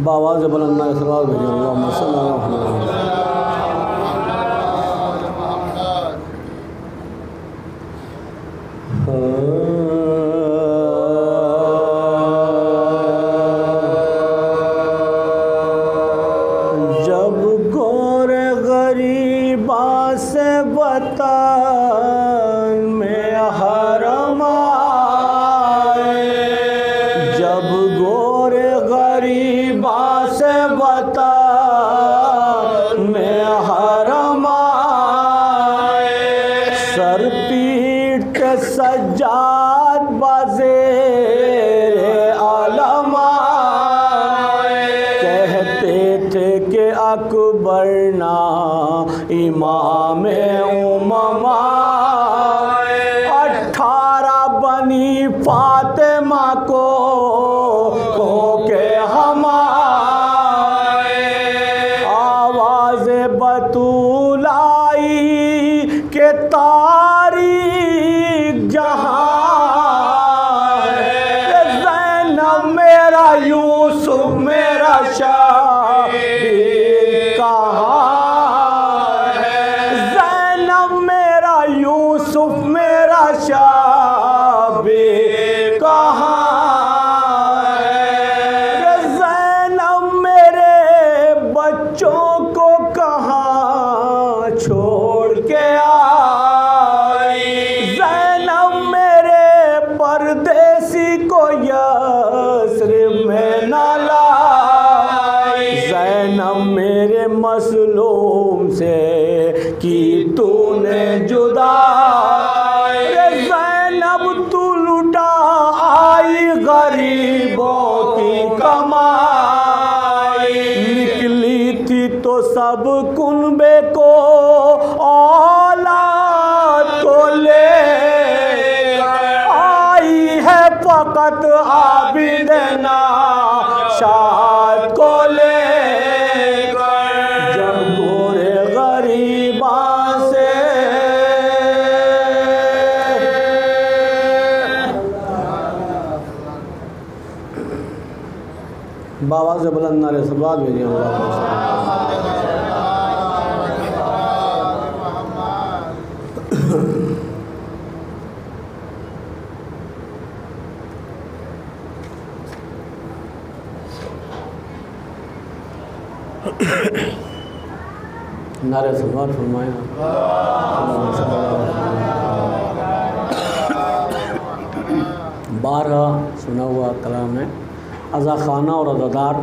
باواز بلند اسرار بھیجیں اللہم صلی اللہ علیہ وسلم۔ جب گور غریباں سے وطن میں حرم آئے، جب گور غریباں سے وطن میں حرم آئے، سر پیٹ سجاد بزیر عالم آئے، کہتے تھے کہ اکبر نا امام امم آئے، 18 بنی فاطمہ کو کے ہم آئے، آواز بطول آئی کہ تاریخ جہاں ہے، زینب میرا یوسف میرا شبیر کہاں ہے، زینب میرا یوسف میرا شبیر کہاں ہے، زینب میرے بچوں کو کہاں چھوڑ کے آئی، زینب میرے پردیسی کو یثرب میں نہ لائی، زینب میرے مظلوم سے کی تو نے جدا، زینب تو لٹا آئی غریبوں کی کمائی، نکلی تھی تو سب کنبے کو اولاد کو لے آئی ہے، فقط عابد ناشاد کو لے جب گور غریباں سے باواز بلند نعرے صلوات بھیجیں اللہم صلی اللہ نعرے صلوات فرمائیں۔ بارہ سنا ہوا کلام ہے، عزا خانہ اور عزادار،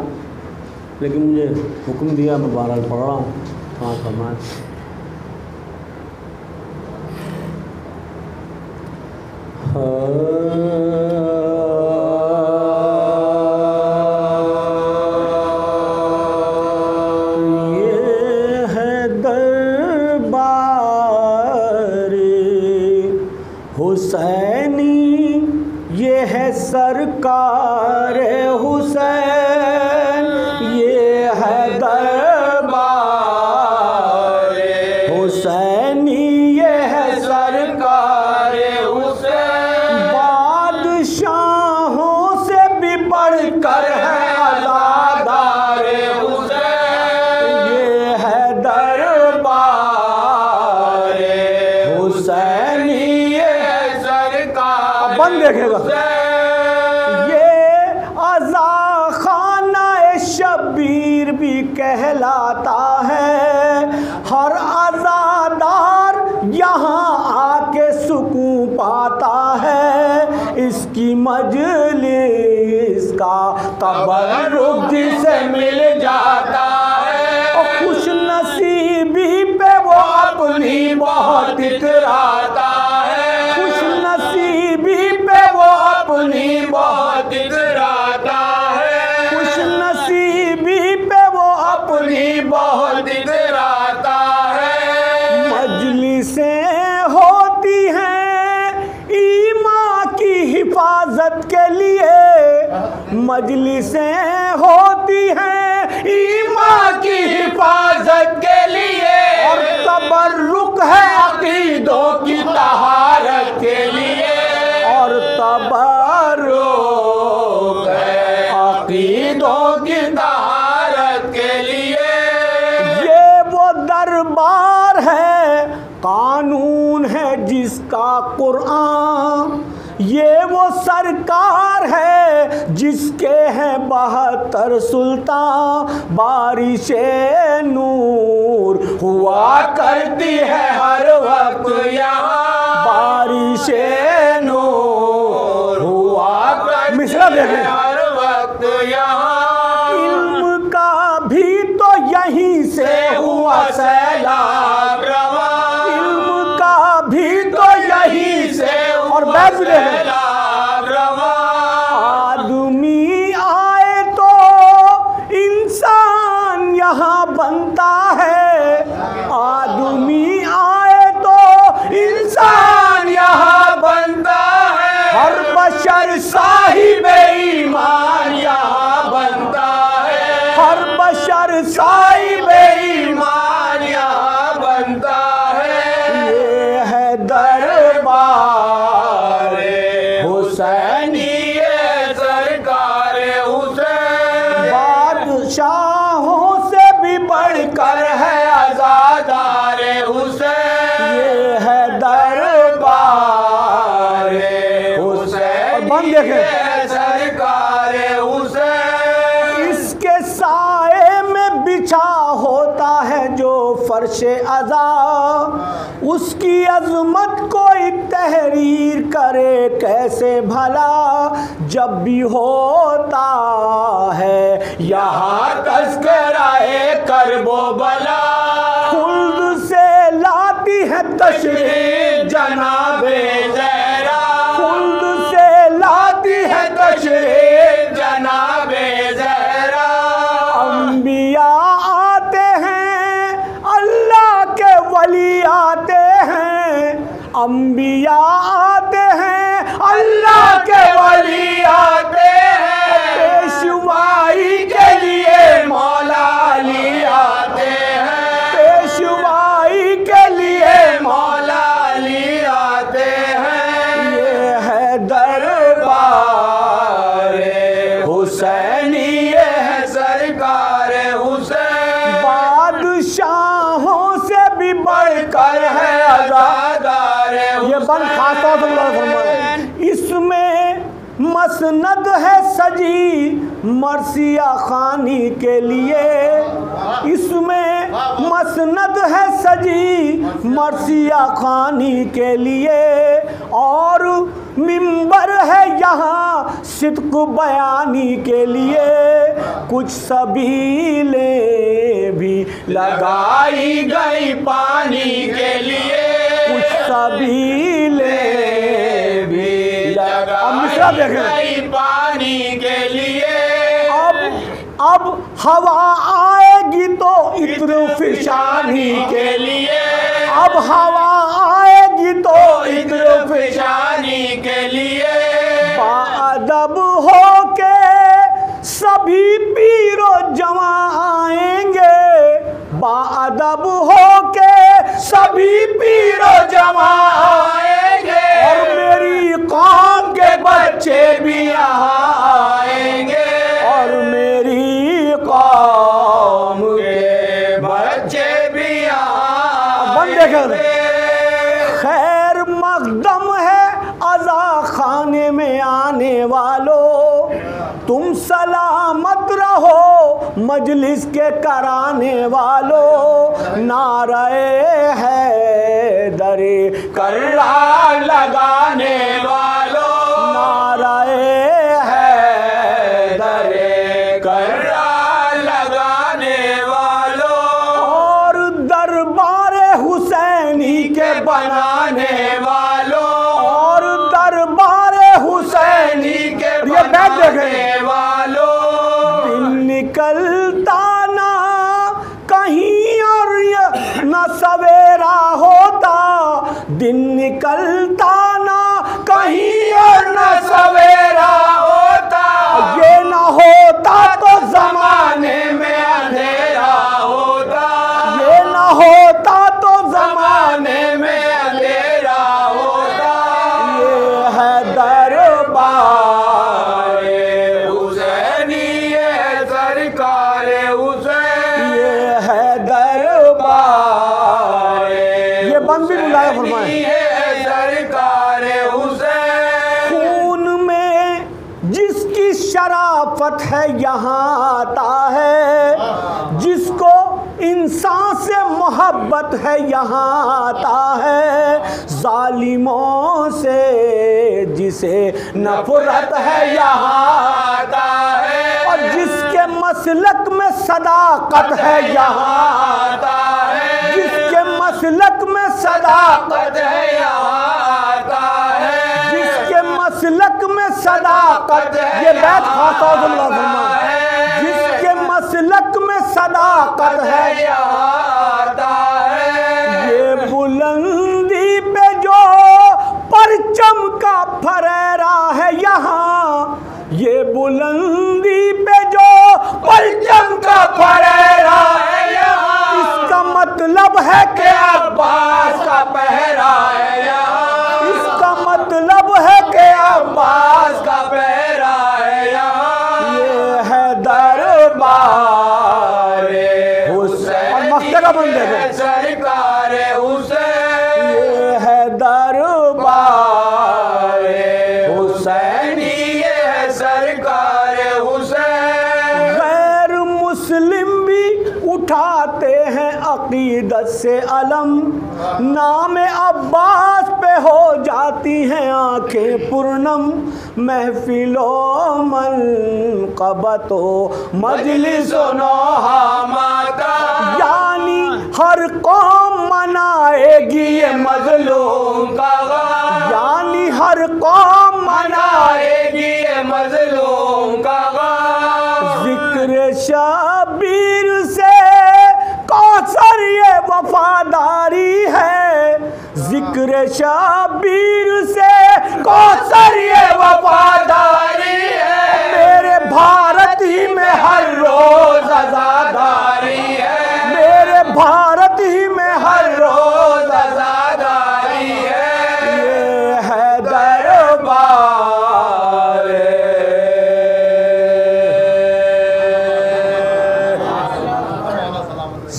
لیکن مجھے حکم دیا میں بہرحال پڑھ رہا ہوں، فرمائیں۔ حسینی یہ ہے سرکار حسین، یہ ہے دربار حسینی، یہ ہے سرکار حسین، بادشاہوں سے بھی بڑھ کر ہے عزادار حسین، یہ ہے دربار حسینی، یہ ہے سرکار بند دیکھے گا، یہ عزا خانہ شبیر بھی کہلاتا ہے، ہر عزادار یہاں آ کے سکون پاتا ہے، اس کی مجلس کا تبرک جسے مل جاتا ہے، خوش نصیبی پہ وہ اپنی بہت اتراتا ہے، خوش نصیبی پہ وہ اپنی بہت اتراتا ہے، خوش نصیبی پہ وہ اپنی بہت اتراتا ہے، مجلسیں ہوتی ہیں ایمان کی حفاظت کے لیے، مجلسیں ہوتی ہیں ایمان کی حفاظت کے لیے، اور تبرک ہے عقیدوں کی طہارت کے لیے، اور تبرک ہے عقیدوں کی طہارت کے لیے، یہ وہ دربار ہے قانون ہے جس کا قرآن، یہ وہ سرکار ہے جس کے ہیں 72 سلطان، بارش نور ہوا کرتی ہے ہر وقت یہاں، بارش نور ہوا کرتی ہے ہر وقت یہاں، علم کا بھی تو یہیں سے ہوا سیلاب رواں، علم کا بھی تو یہیں سے اور سیلاب رواں، آدمی آئے تو انسان یہاں بنتا ہے، آدمی آئے تو انسان یہاں بنتا ہے، ہر بشر صاحب ایمان یہاں بنتا ہے، ہر بشر صاحب ایمان یہاں بنتا ہے، یہ ہے دربار حسینی، یہ سرکار حسین، بادشاہوں سے بھی بڑھ کر ہے عزادار حسین، یہ ہے دربار حسین، بند دیکھیں سرکار حسین، اس کے سائے میں بچھا ہوتا ہے جو فرش عزا، اس کی عظمت کوئی تحریر کرے کیسے بھلا، جب بھی ہوتا ہے یہاں تذکرہ کرب و بلا، خلد سے لاتی ہے تشریف جناب زہرا، خلد سے لاتی ہے تشریف جناب زہرا، انبیاء آتے ہیں اللہ کے ولی آتے ہیں، انبیاء آتے ہیں اللہ کے ولی آتے ہیں، پیشوائی کے لیے مولا علی آتے ہیں، پیشوائی کے لیے مولا علی آتے ہیں، یہ ہے دربار حسینی، یہ ہے سرکار حسین، بادشاہوں سے بھی بڑھ کر ہے عزادار، یہ بند خاص طور سے فرمائے، اس میں مسند ہے سجی مرثیہ خوانی کے لیے، اس میں مسند ہے سجی مرثیہ خوانی کے لیے، اور منبر ہے یہاں صدق بیانی کے لیے، کچھ سبیلیں بھی لگائی گئی پانی کے لیے، کچھ سبیلیں بھی لگائی گئی پانی کے لیے، اب ہوا آئے گی تو عطر فشانی کے لیے، اب ہوا آئے گی تو عطر فشانی امیر و جمع آئیں گے اور میری قوم کے بچے بھی یہاں آئیں گے اور میری قوم کے بچے بھی یہاں آئیں گے خیر مقدم ہے عزا خانے میں آنے والوں تم سلامت رہو مجلس کے کرانے والوں نعرہ حیدر کرار لگانے والوں نعرہ حیدر کرار لگانے والوں اور دربار حسینی کے بنانے والوں اور دربار حسینی کے بنانے والوں دن نکلتا نہ کہیں اور نہ سویرا ہوتا دن نکلتا نہ کہیں اور نہ سویرا ہوتا یہ نہ ہوتا تو زمانے میں اندھیرا ہوتا یہ نہ ہوتا تو زمانے میں اندھیرا ہوتا یہ ہے دربار حسینی ہے سرکار حسین یہ ہے دربار یہ بند بھی بلایا فرمائے سرکار حسین خون میں جس کی شرافت ہے یہاں آتا ہے جس کو انسان سے محبت ہے یہاں آتا ہے ظالموں سے جسے نفرت ہے یہاں آتا ہے اور جس کے مسلک میں صداقت ہے یہاں آتا ہے جس کے مسلک میں صداقت ہے یہاں آتا ہے جس کے مسلک میں صداقت ہے یہ بیت خاص ہے جس کے مسلک میں صداقت ہے یہاں آتا ہے یہ بلندی پہ جو پرچم کا پھریرا ہے یہاں یہ بلندی پہ جو پرچم کا پھریرا ہے یہاں اس کا مطلب ہے کہ عباس کا پہرا ہے یہاں اس کا مطلب ہے کہ عباس کا پہرا ہے یہاں یہ ہے دربار حسین مختلف بندے ہیں سرکار حسین یہ ہے دربار حسینی یہ ہے سرکار حسین غیر مسلم بھی اٹھاتے ہیں عقیدت سے علم نام عباس پہ ہو جاتی ہیں آنکھیں پرنم محفل و منقبت و مجلس و نوحہ ماتا یعنی ہر قوم منائے گی یہ مظلوم کا غم یعنی ہر قوم منائے گی یہ مظلوم کا غم ذکر شبیر سے کوثر یہ وفاداری ہے ذکر شبیر سے کوثر یہ وفاداری ہے میرے بھارت ہی میں ہر روز عزاداری ہے میرے بھارت ہی میں ہر روز عزاداری ہے یہ ہے دربار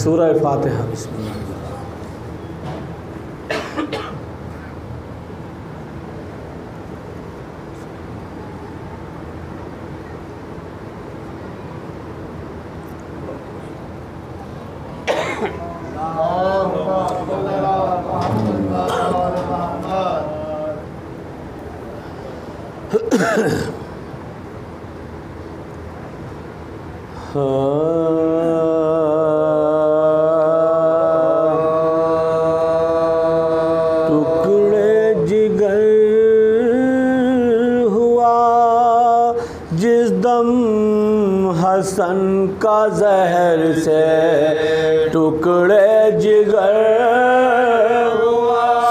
سورہ فاتحہ بسم اللہ ٹکڑے جگر ہوا جس دم حسن کا زہر سے ٹکڑے جگر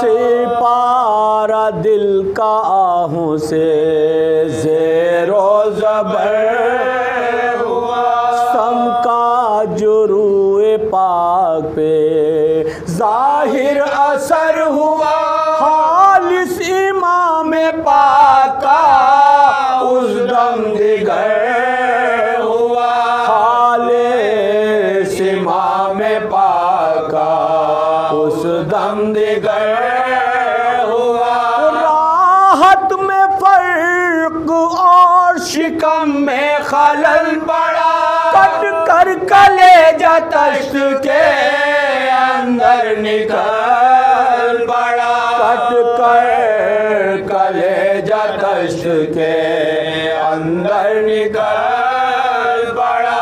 سے پارا دل کا آہوں سے زیر و زبر سم کا جروع پاک پہ ظاہر اثر ہوا خالص امام پاک کا اس دم دیگر ہوا خالص امام پاک کا اس دم دیگر ہوا راحت میں فرق اور شکم میں خلل پڑا کٹ کر کلیجہ تشت کے اندر نکل پڑا کٹ کر کلیجہ تشت کے اندر نکل پڑا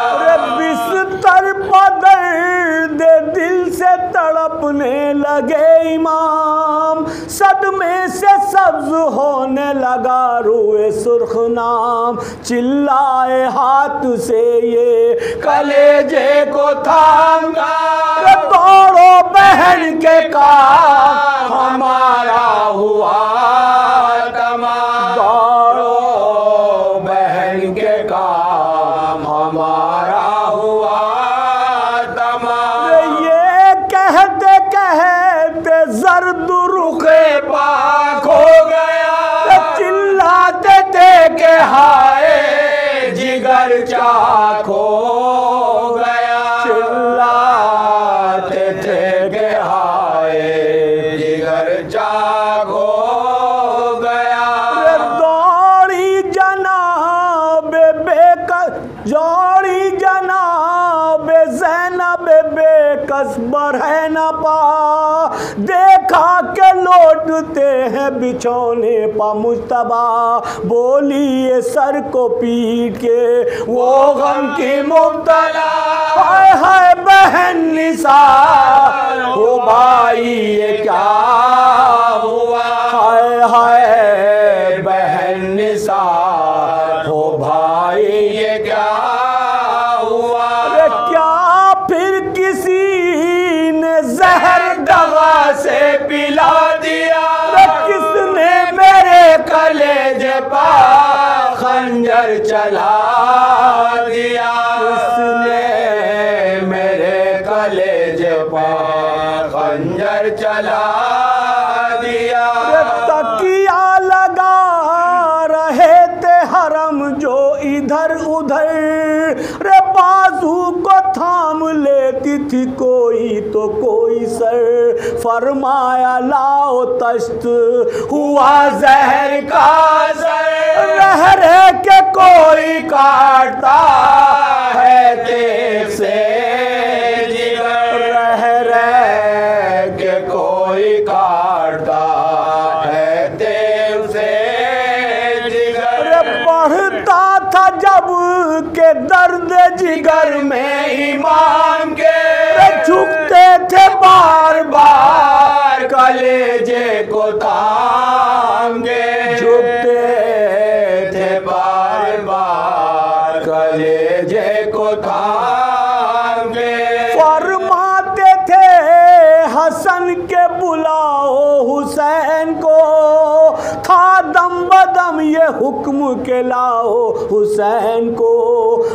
بستر پر درد دل سے تڑپنے لگے امام صدمے سے سبز ہونے لگا روئے سرخ نام چلائے ہاتھ سے یہ کلیجے کو تھام کہ دوڑو بہن کے کام ہمارا ہوا تمام دوڑو بہن کے کام ہمارا ہوا تمام یہ کہتے کہتے زرد رخ پاک ہو گیا چلاتے تھے کہ ہائے جگر چاک ہو گیا چلاتے تھے کہ ہائے جگر چاک ہو گیا دوڑی جناب جوڑی جناب زینب بے کس برہ نہ پا دیکھا کہ لوٹتے ہیں بچھونے پا مجتبی بولی یہ سر کو پیٹ کے وہ غم کی مبتلا ہائے ہائے بہن نثار ہو بھائی یہ کیا ہوا ہائے ہائے بہن نثار ہو بھائی یہ کیا ہوا کیا پھر کسی نے زہر دوا سے پلا دیا کس نے میرے کلیجے پا خنجر چلا دیا کس نے میرے کلیجے پا خنجر چلا دیا تکیہ لگا رہے تھے حرم جو ادھر ادھر رے بازو کو تھام لیتی تھی کوئی تو کوئی سر فرمایا لاؤ تشت ہوا زہر کا سر رہ رہ کے کوئی کاٹتا ہے تیغ سے جگر رہ رہ کہ کوئی کاٹتا ہے تیغ سے جگر بڑھتا تھا جب کہ درد جگر میں امام کے جھکتے تھے بار بار کلیجے کو تھام کے جھکتے تھے بار بار کلیجے کو تھام کے فرماتے تھے حسن کے بلاؤ حسین کو تھا دم بدم یہ حکم کے لاؤ حسین کو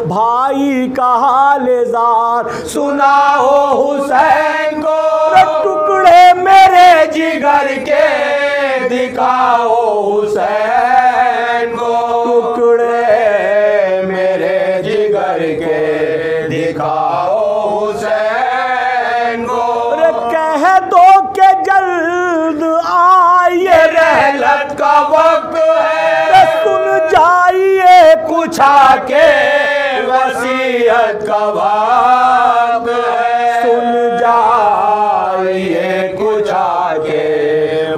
بھائی کا حال زار سناؤ حسین کو ٹکڑے میرے جگر کے دکھاؤ حسین کو ٹکڑے میرے جگر کے دکھاؤ حسین کو کہہ دو کہ جلد آئیے رحلت کا وقت ہے سن جائیے کچھ آ کے وصیت کا وقت ہے سن جائیے کچھ آ کے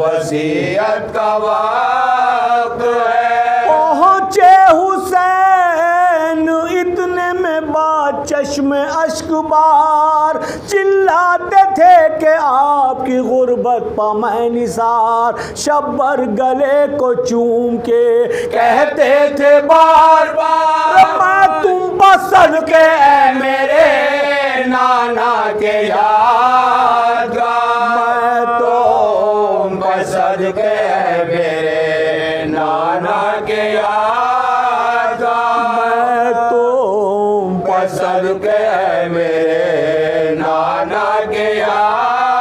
وصیت کا وقت ہے پہنچے حسین اتنے میں بات چشم اشک بار چلاتے تھے کہ آپ کی غربت پا میں نثار شبر گلے کو چوم کے کہتے تھے بار بار میں تم پسند کہ اے میرے نانا کے یادگار میں تو پسند کے میرے نانا کے یادگار میں تم پسند کے میرے نانا کے یادگار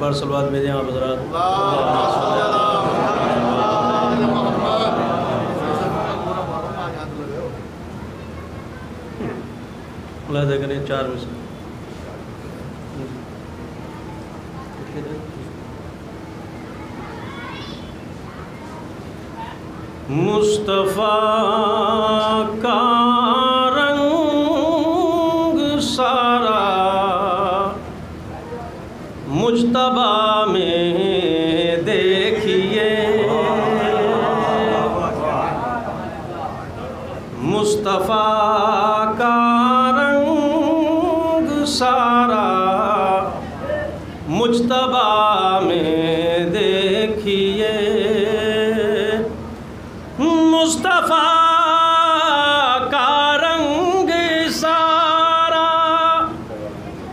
بار صلوات بھیجیں آپ حضرات. ملاحظہ کریں 4 میں سے مصطفیٰ کا رنگ سارا مجتبی میں دیکھیے. مصطفیٰ کا رنگ سارا مجتبی میں دیکھیے. مصطفیٰ کا رنگ سارا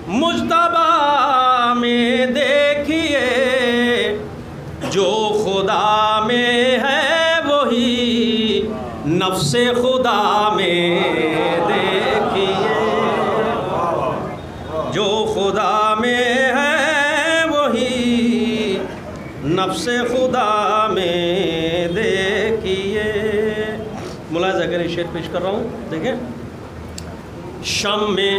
مجتبی میں دیکھیے. جو خدا میں ہے وہی نفس خدا میں دیکھیے. جو خدا میں ہے وہی نفس خدا میں دیکھیے. ملاحظہ کریں شعر پیش کر رہا ہوں دیکھیں. شمع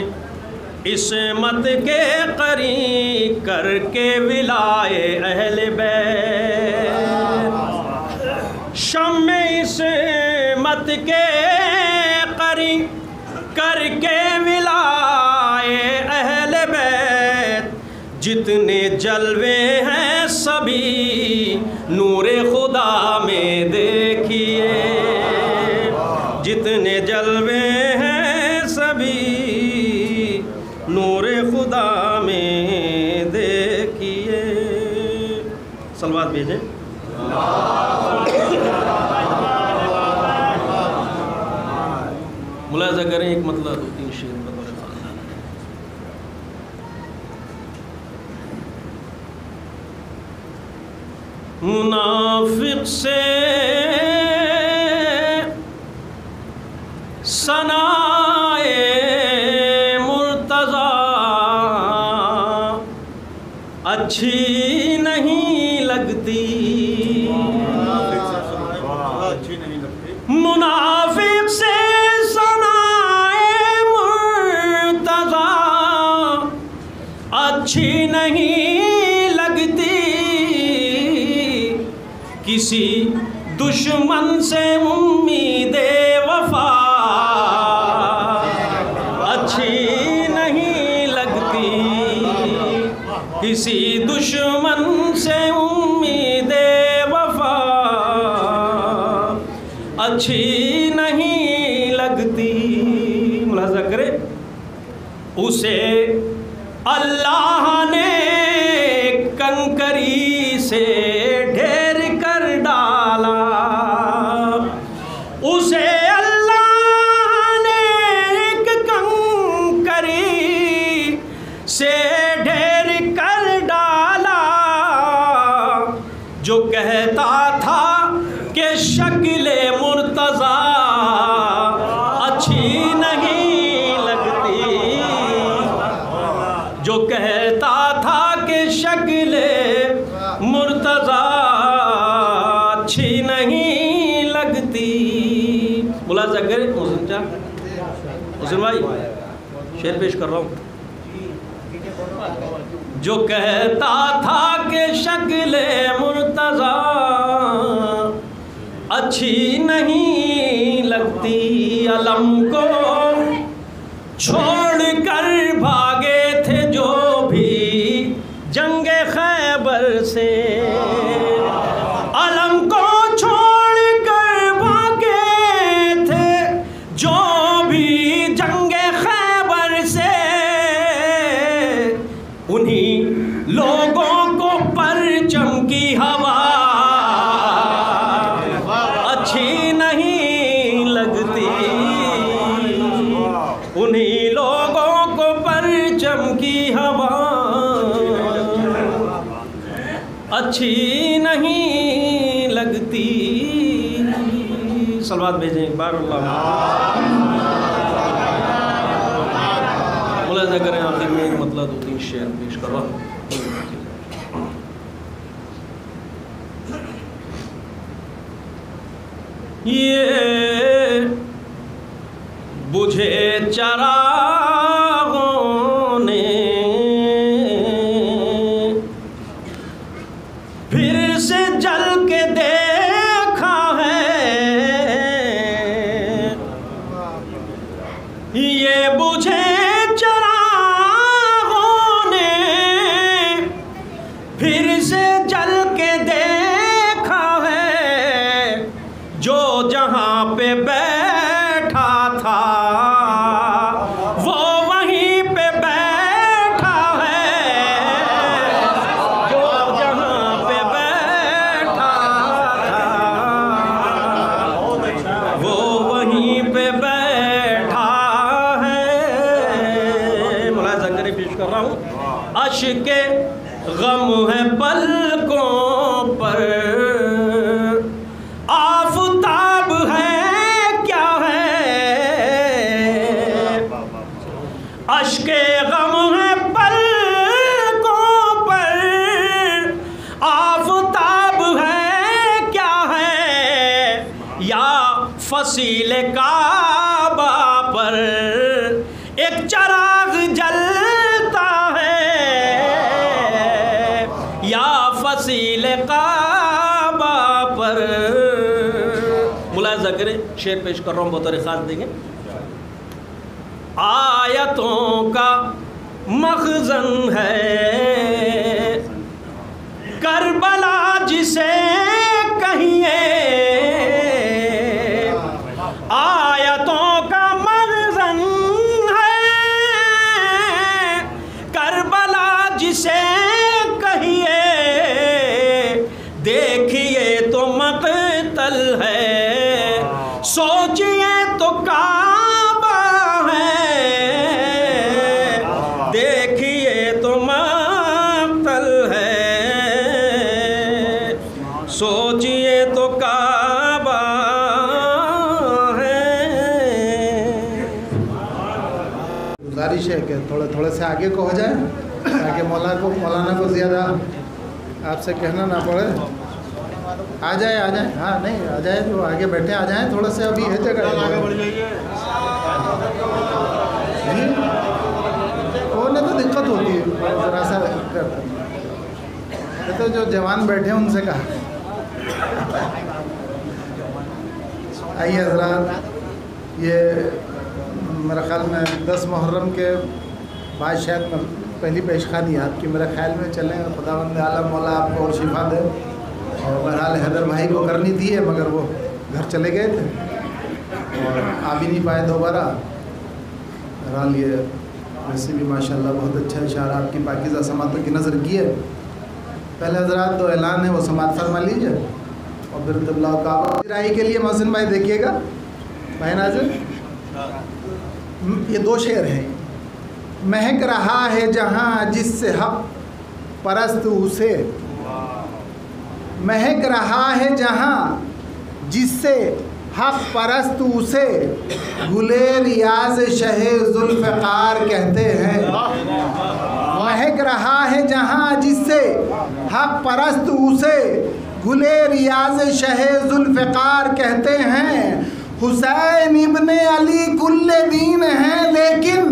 عصمت کے قرین کر کے ولائے اہل بیت. شمع عصمت کے قرین کر کے ولائے اہل بیت. جتنے جلوے ہیں سبھی نور خدا میں دیکھیے. جتنے جلوے ہیں سبھی نور خدا میں دیکھیے. صلوات بھیجیں. ملاحظہ کریں ایک مطلب 2-3 شعر بطور خاندان. منافق سے ثنائے مرتضیٰ اچھی نہیں لگتی. منافق سے ثنائے مرتضیٰ اچھی نہیں لگتی. کسی دشمن سے امید وفا اچھی نہیں لگتی. کسی دشمن سے امید وفا اچھی نہیں لگتی. ملاحظہ کرے. اسے اللہ نے کنکری سے ڈھیر کر ڈالا. اسے اللہ نے کنکری سے ڈھیر کر ڈالا. جو کہتا تھا کہ شکل مرتضیٰ اچھی نہیں لگتی. جو کہتا تھا کہ شکل مرتضیٰ اچھی نہیں لگتی. ملاحظہ کریں. حسین بھائی شعر پیش کر رہا ہوں. جو کہتا تھا کہ شکل مرتضیٰ اچھی نہیں لگتی. علم کو چھوڑ کر بھاگے تھے جو بھی جنگ خیبر سے. علم کو چھوڑ کر بھاگے تھے جو بھی جنگ خیبر سے. انہی لوگوں کو پرچم کی ہوا اچھی نہیں لگتی. انہی لوگوں کو پرچم کی ہوا اچھی نہیں لگتی. صلوات بھیجیں ایک بار. اللہ ملاحظہ کریں. آخر میں ایک مطلب 2-3 شعر پیش کر رہا ہوں. یہ بجھے چراغوں نے پھر سے جل کے دیکھا ہے، یہ بجھے چراغوں نے پھر سے جل کے دیکھا ہے، جو جہاں پہ بیٹھا تھا وہ وہیں پہ بیٹھا ہے، جو جہاں پہ بیٹھا تھا وہ وہیں پہ بیٹھا ہے۔ ملاحظہ کریں، پیش کر رہا ہوں، اشک غم ہے پلکوں پر، آفتاب ہے کیا ہے، اشک غم ہے پلکوں پر، آفتاب ہے کیا ہے، یا فصیل کعبہ پر ایک چراغ جلتا ہے، یا فصیل کعبہ پر۔ ملاحظہ کریں، شعر پیش کر رہا ہوں، بطور خاص دیں گے۔ آیتوں کا مخزن ہے کربلا جسے کہیے، آیتوں کا مخزن ہے کربلا جسے کہیے، دیکھیے تو مقتل ہے، سوچیے تو کعبہ ہے، دیکھیے تو مقتل ہے، سوچیے تو کعبہ ہے۔ گزارش ہے کہ تھوڑے سے آگے کو ہو جائے تاکہ مولانا کو زیادہ آپ سے کہنا نہ پڑے۔ آ جائے ہاں نہیں آ جائے، جو آگے بیٹھے آ جائیں، تھوڑا سے ابھی ہے جگہ، آگے بڑھ جائیے۔ ہونے تو دقت ہوتی ہے، ذرا سا تو جو جوان بیٹھے ان سے کہا۔ آئیے حضرات، یہ میرا خیال میں 10 محرم کے بعد شاید پہلی پیشخانی آپ کی میرے خیال میں چلیں، خداوند عالم مولا آپ کو اور شفا دے۔ اور بہرحال حیدر بھائی کو کرنی تھی ہے مگر وہ گھر چلے گئے تھے اور آ بھی نہیں پائے دوبارہ۔ بہرحال یہ ویسے بھی ماشاءاللہ بہت اچھا اشارہ آپ کی پاکیزہ سماعتوں کی نظر کی ہے۔ پہلے حضرات دو اعلان ہے وہ سماعت فرما لیجیے اور پھر طبلہ و کعبہ راہی کے لیے محسن بھائی دیکھیے گا۔ بھائی ناظر، یہ 2 شعر ہیں۔ مہک رہا ہے جہاں جس سے حق پرست اسے، مہک رہا ہے جہاں جس سے حق پرست اسے، گلے ریاض شہ ذوالفقار کہتے ہیں۔ مہک رہا ہے جہاں جس سے حق پرست اسے، گلے ریاض شہ ذوالفقار کہتے ہیں۔ حسین ابن علی کل دین ہے لیکن،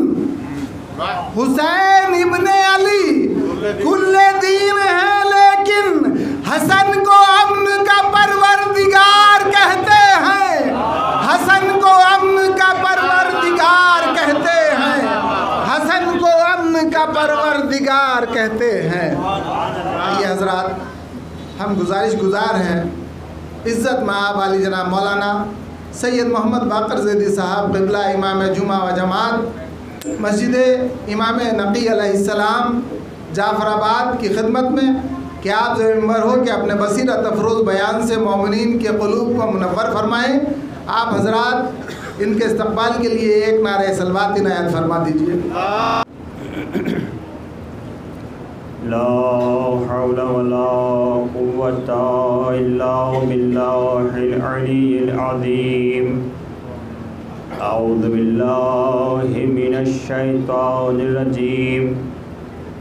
حسین ابن علی کل دین ہے لیکن، حسن کو امن کا پروردگار کہتے ہیں، حسن کو امن کا پروردگار کہتے ہیں، حسن کو امن کا پروردگار کہتے ہیں۔ آئیے حضرات، ہم گزارش گزار ہیں عزت مآب علی جناب مولانا سید محمد باقر زیدی صاحب قبلہ امام جمعہ و جماعت مسجد امام نقی علیہ السلام جعفر آباد کی خدمت میں کہ آپ ذمہ ہو کہ اپنے بصیرت افروز بیان سے مومنین کے قلوب کو منور فرمائیں۔ آپ حضرات ان کے استقبال کے لیے ایک نعرہ صلوات عنایت فرما دیجیے۔ لا حول ولا قوة إلا بالله العلي العظيم۔ أعوذ بالله من الشيطان الرجيم،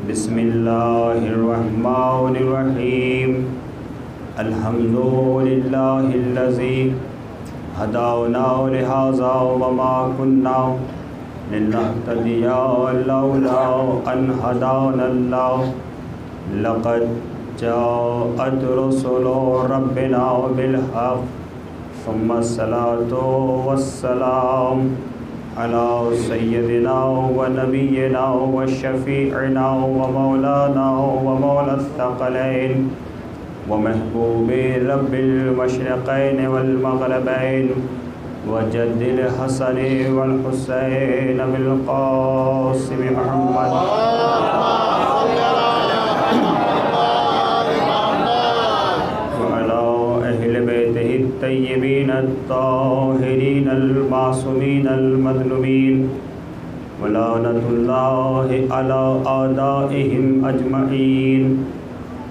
بسم الله الرحمن الرحيم۔ الحمد لله الذي هدانا لهذا وما كنا لنهتدي لولا أن هدانا الله لقد جاءت رسل ربنا بالحق ثم الصلاة والسلام على سيدنا ونبينا وشفيعنا ومولانا ومولى الثقلين ومحبوب رب المشرقين والمغربين وجد الحسن والحسين بالقاسم محمد وعلى أهل بيته الطيبين الطاهرين المعصومين المظلومين ولعنة الله على أعدائهم أجمعين.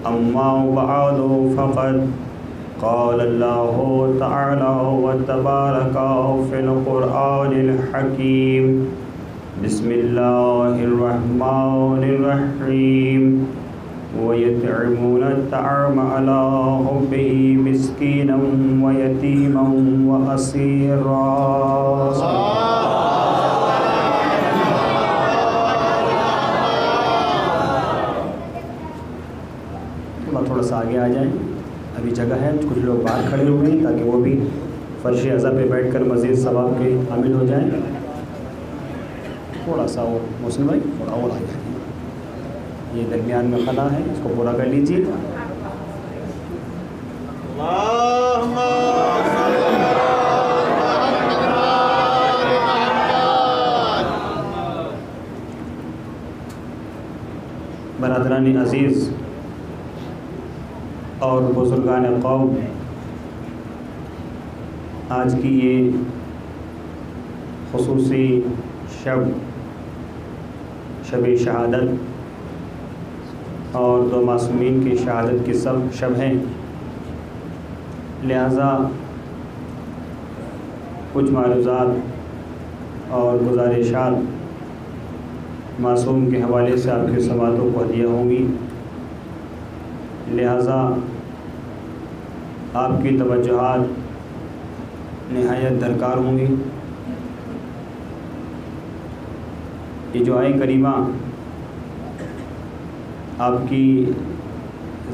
أما بعد فقد قال الله تعالى وتبارك في القرآن الحكيم بسم الله الرحمن الرحيم ويطعمون الطعام على حبه مسكينا ويتيما وأسيرا. تھوڑا سا آگے آ جائیں، ابھی جگہ ہے، کچھ لوگ باہر کھڑے ہوئے ہیں تاکہ وہ بھی فرش اعضا پہ بیٹھ کر مزید ثواب کے حامل ہو جائیں. تھوڑا سا اور محسن بھائی تھوڑا اور آ جائیں، یہ درمیان میں خلا ہے، اس کو پورا کر لیجیے. برادران عزیز اور بزرگان قوم، آج کی یہ خصوصی شب شہادت اور دو معصومین کی شہادت کی شب ہے، لہذا کچھ معروضات اور گزارشات معصوم کے حوالے سے آپ کے سماعتوں کو ہدیہ ہوں گی، لہذا آپ کی توجہات نہایت درکار ہوں گی. یہ جو آیہ کریمہ آپ کی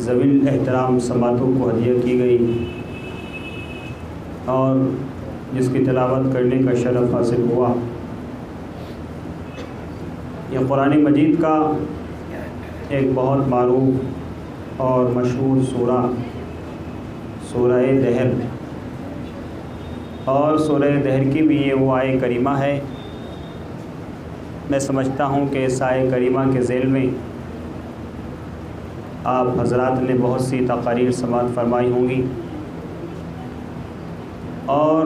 ذوی احترام سماعتوں کو ہدیہ کی گئی اور جس کی تلاوت کرنے کا شرف حاصل ہوا، یہ قرآن مجید کا ایک بہت معروف اور مشہور سورہ دہر، اور سورہ دہر کی بھی یہ وہ آیہ کریمہ ہے. میں سمجھتا ہوں کہ اس آیہ کریمہ کے ذیل میں آپ حضرات نے بہت سی تقاریر سماعت فرمائی ہوں گی، اور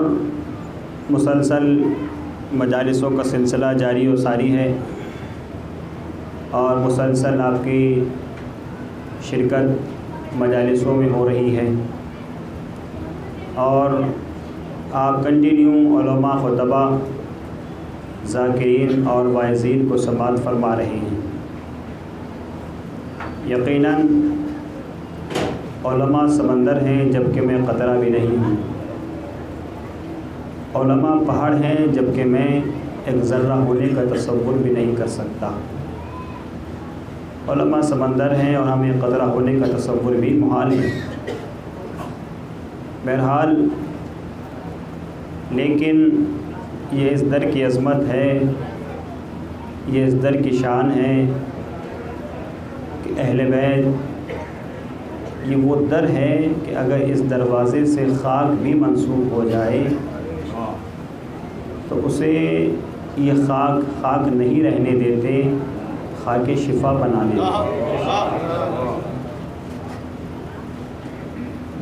مسلسل مجالسوں کا سلسلہ جاری و ساری ہے، اور مسلسل آپ کی شرکت مجالسوں میں ہو رہی ہے، اور آپ کنٹینیو علماء خطبہ ذاکرین اور واعظین کو سماعت فرما رہے ہیں. یقیناً علماء سمندر ہیں جبکہ میں قطرہ بھی نہیں ہوں، علماء پہاڑ ہیں جبکہ میں ایک ذرہ ہونے کا تصور بھی نہیں کر سکتا. علماء سمندر ہیں اور ہمیں قطرہ ہونے کا تصور بھی محال ہے. بہرحال لیکن یہ اس در کی عظمت ہے، یہ اس در کی شان ہے کہ اہل بیت یہ وہ در ہے کہ اگر اس دروازے سے خاک بھی منسوب ہو جائے تو اسے یہ خاک نہیں رہنے دیتے، خاک شفا بنا دیتے.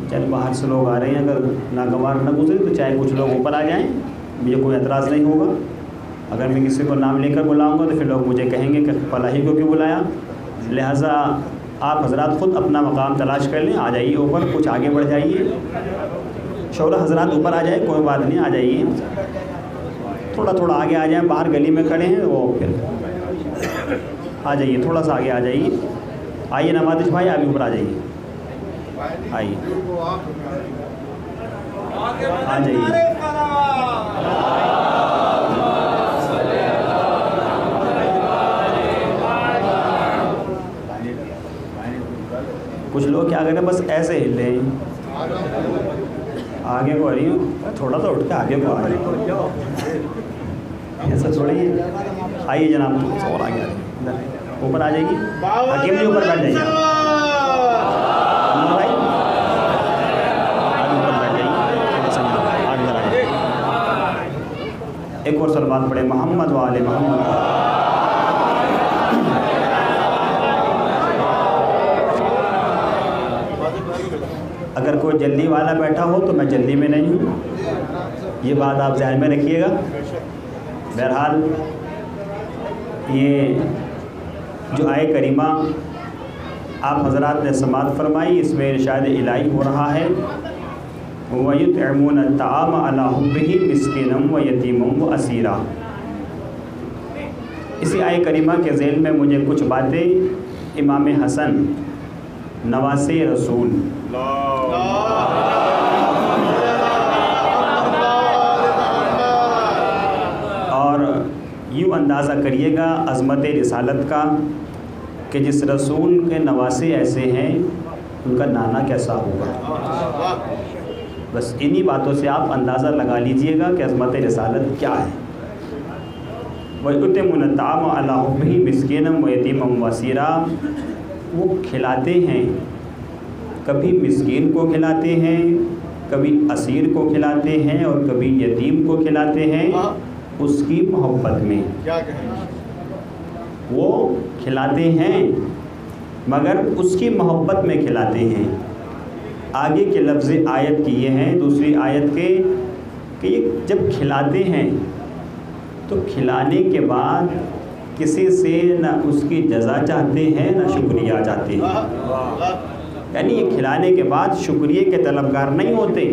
چل باہر سے لوگ آ رہے ہیں، اگر ناگوار نہ گزرے تو چاہے کچھ لوگ اوپر آ جائیں، مجھے کوئی اعتراض نہیں ہوگا. اگر میں کسی کو نام لے کر بلاؤں گا تو پھر لوگ مجھے کہیں گے کہ فلاحی کو کیوں بلایا. لہٰذا آپ حضرات خود اپنا مقام تلاش کر لیں، آ جائیے اوپر، کچھ آگے بڑھ جائیے. شعرا حضرات اوپر آ جائے، کوئی بات نہیں، آ جائیے، تھوڑا آگے آ جائیں. باہر گلی میں کھڑے ہیں وہ پھر آ جائیے، تھوڑا سا آگے آ جائیے. آئیے نوازش بھائی، آپ اوپر آ جائیے، آئیے. آ جائیے. کچھ لوگ کیا کریں بس ایسے ہل رہے ہیں. آگے کو آ رہی ہوں, تھوڑا تو اٹھ کے آگے کو آ رہی ہوں, ایسا تھوڑی ہے. آئیے جناب, اور آگے اوپر آ جائے گی. حکیم جی اوپر بیٹھ جائیے. ایک اور سلوات پڑھے محمد والے محمد. اگر کوئی جلدی والا بیٹھا ہو تو میں جلدی میں نہیں ہوں, یہ بات آپ ذہن میں رکھیے گا. بہرحال یہ جو آیے کریمہ آپ حضرات نے سماعت فرمائی, اس میں ارشاد الہی ہو رہا ہے وَيُطْعِمُونَ الطَّعَامَ عَلَىٰ حُبِّهِ مِسْكِينًا وَيَتِيمًا وَأَسِيرًا. اسی آیے کریمہ کے ذیل میں مجھے کچھ باتیں امام حسن نواسے رسول اور یوں اندازہ کریے گا عظمت رسالت کا کہ جس رسول کے نواسے ایسے ہیں ان کا نانا کیسا ہوگا. بس انہی باتوں سے آپ اندازہ لگا لیجئے گا کہ عظمت رسالت کیا ہے. وَيُطْعِمُونَ الطَّعَامَ عَلَىٰ حُبِّهِ مِسْكِينًا وَيَتِيمًا وَأَسِيرًا. وہ کھلاتے ہیں, کبھی مسکین کو کھلاتے ہیں, کبھی اسیر کو کھلاتے ہیں, اور کبھی یتیم کو کھلاتے ہیں اس کی محبت میں. وہ کھلاتے ہیں مگر اس کی محبت میں کھلاتے ہیں. آگے کے لفظ آیت کی یہ ہیں, دوسری آیت کے, کہ یہ جب کھلاتے ہیں تو کھلانے کے بعد کسی سے نہ اس کی جزا چاہتے ہیں نہ شکریہ چاہتے ہیں. یعنی یہ کھلانے کے بعد شکریہ کے طلبگار نہیں ہوتے,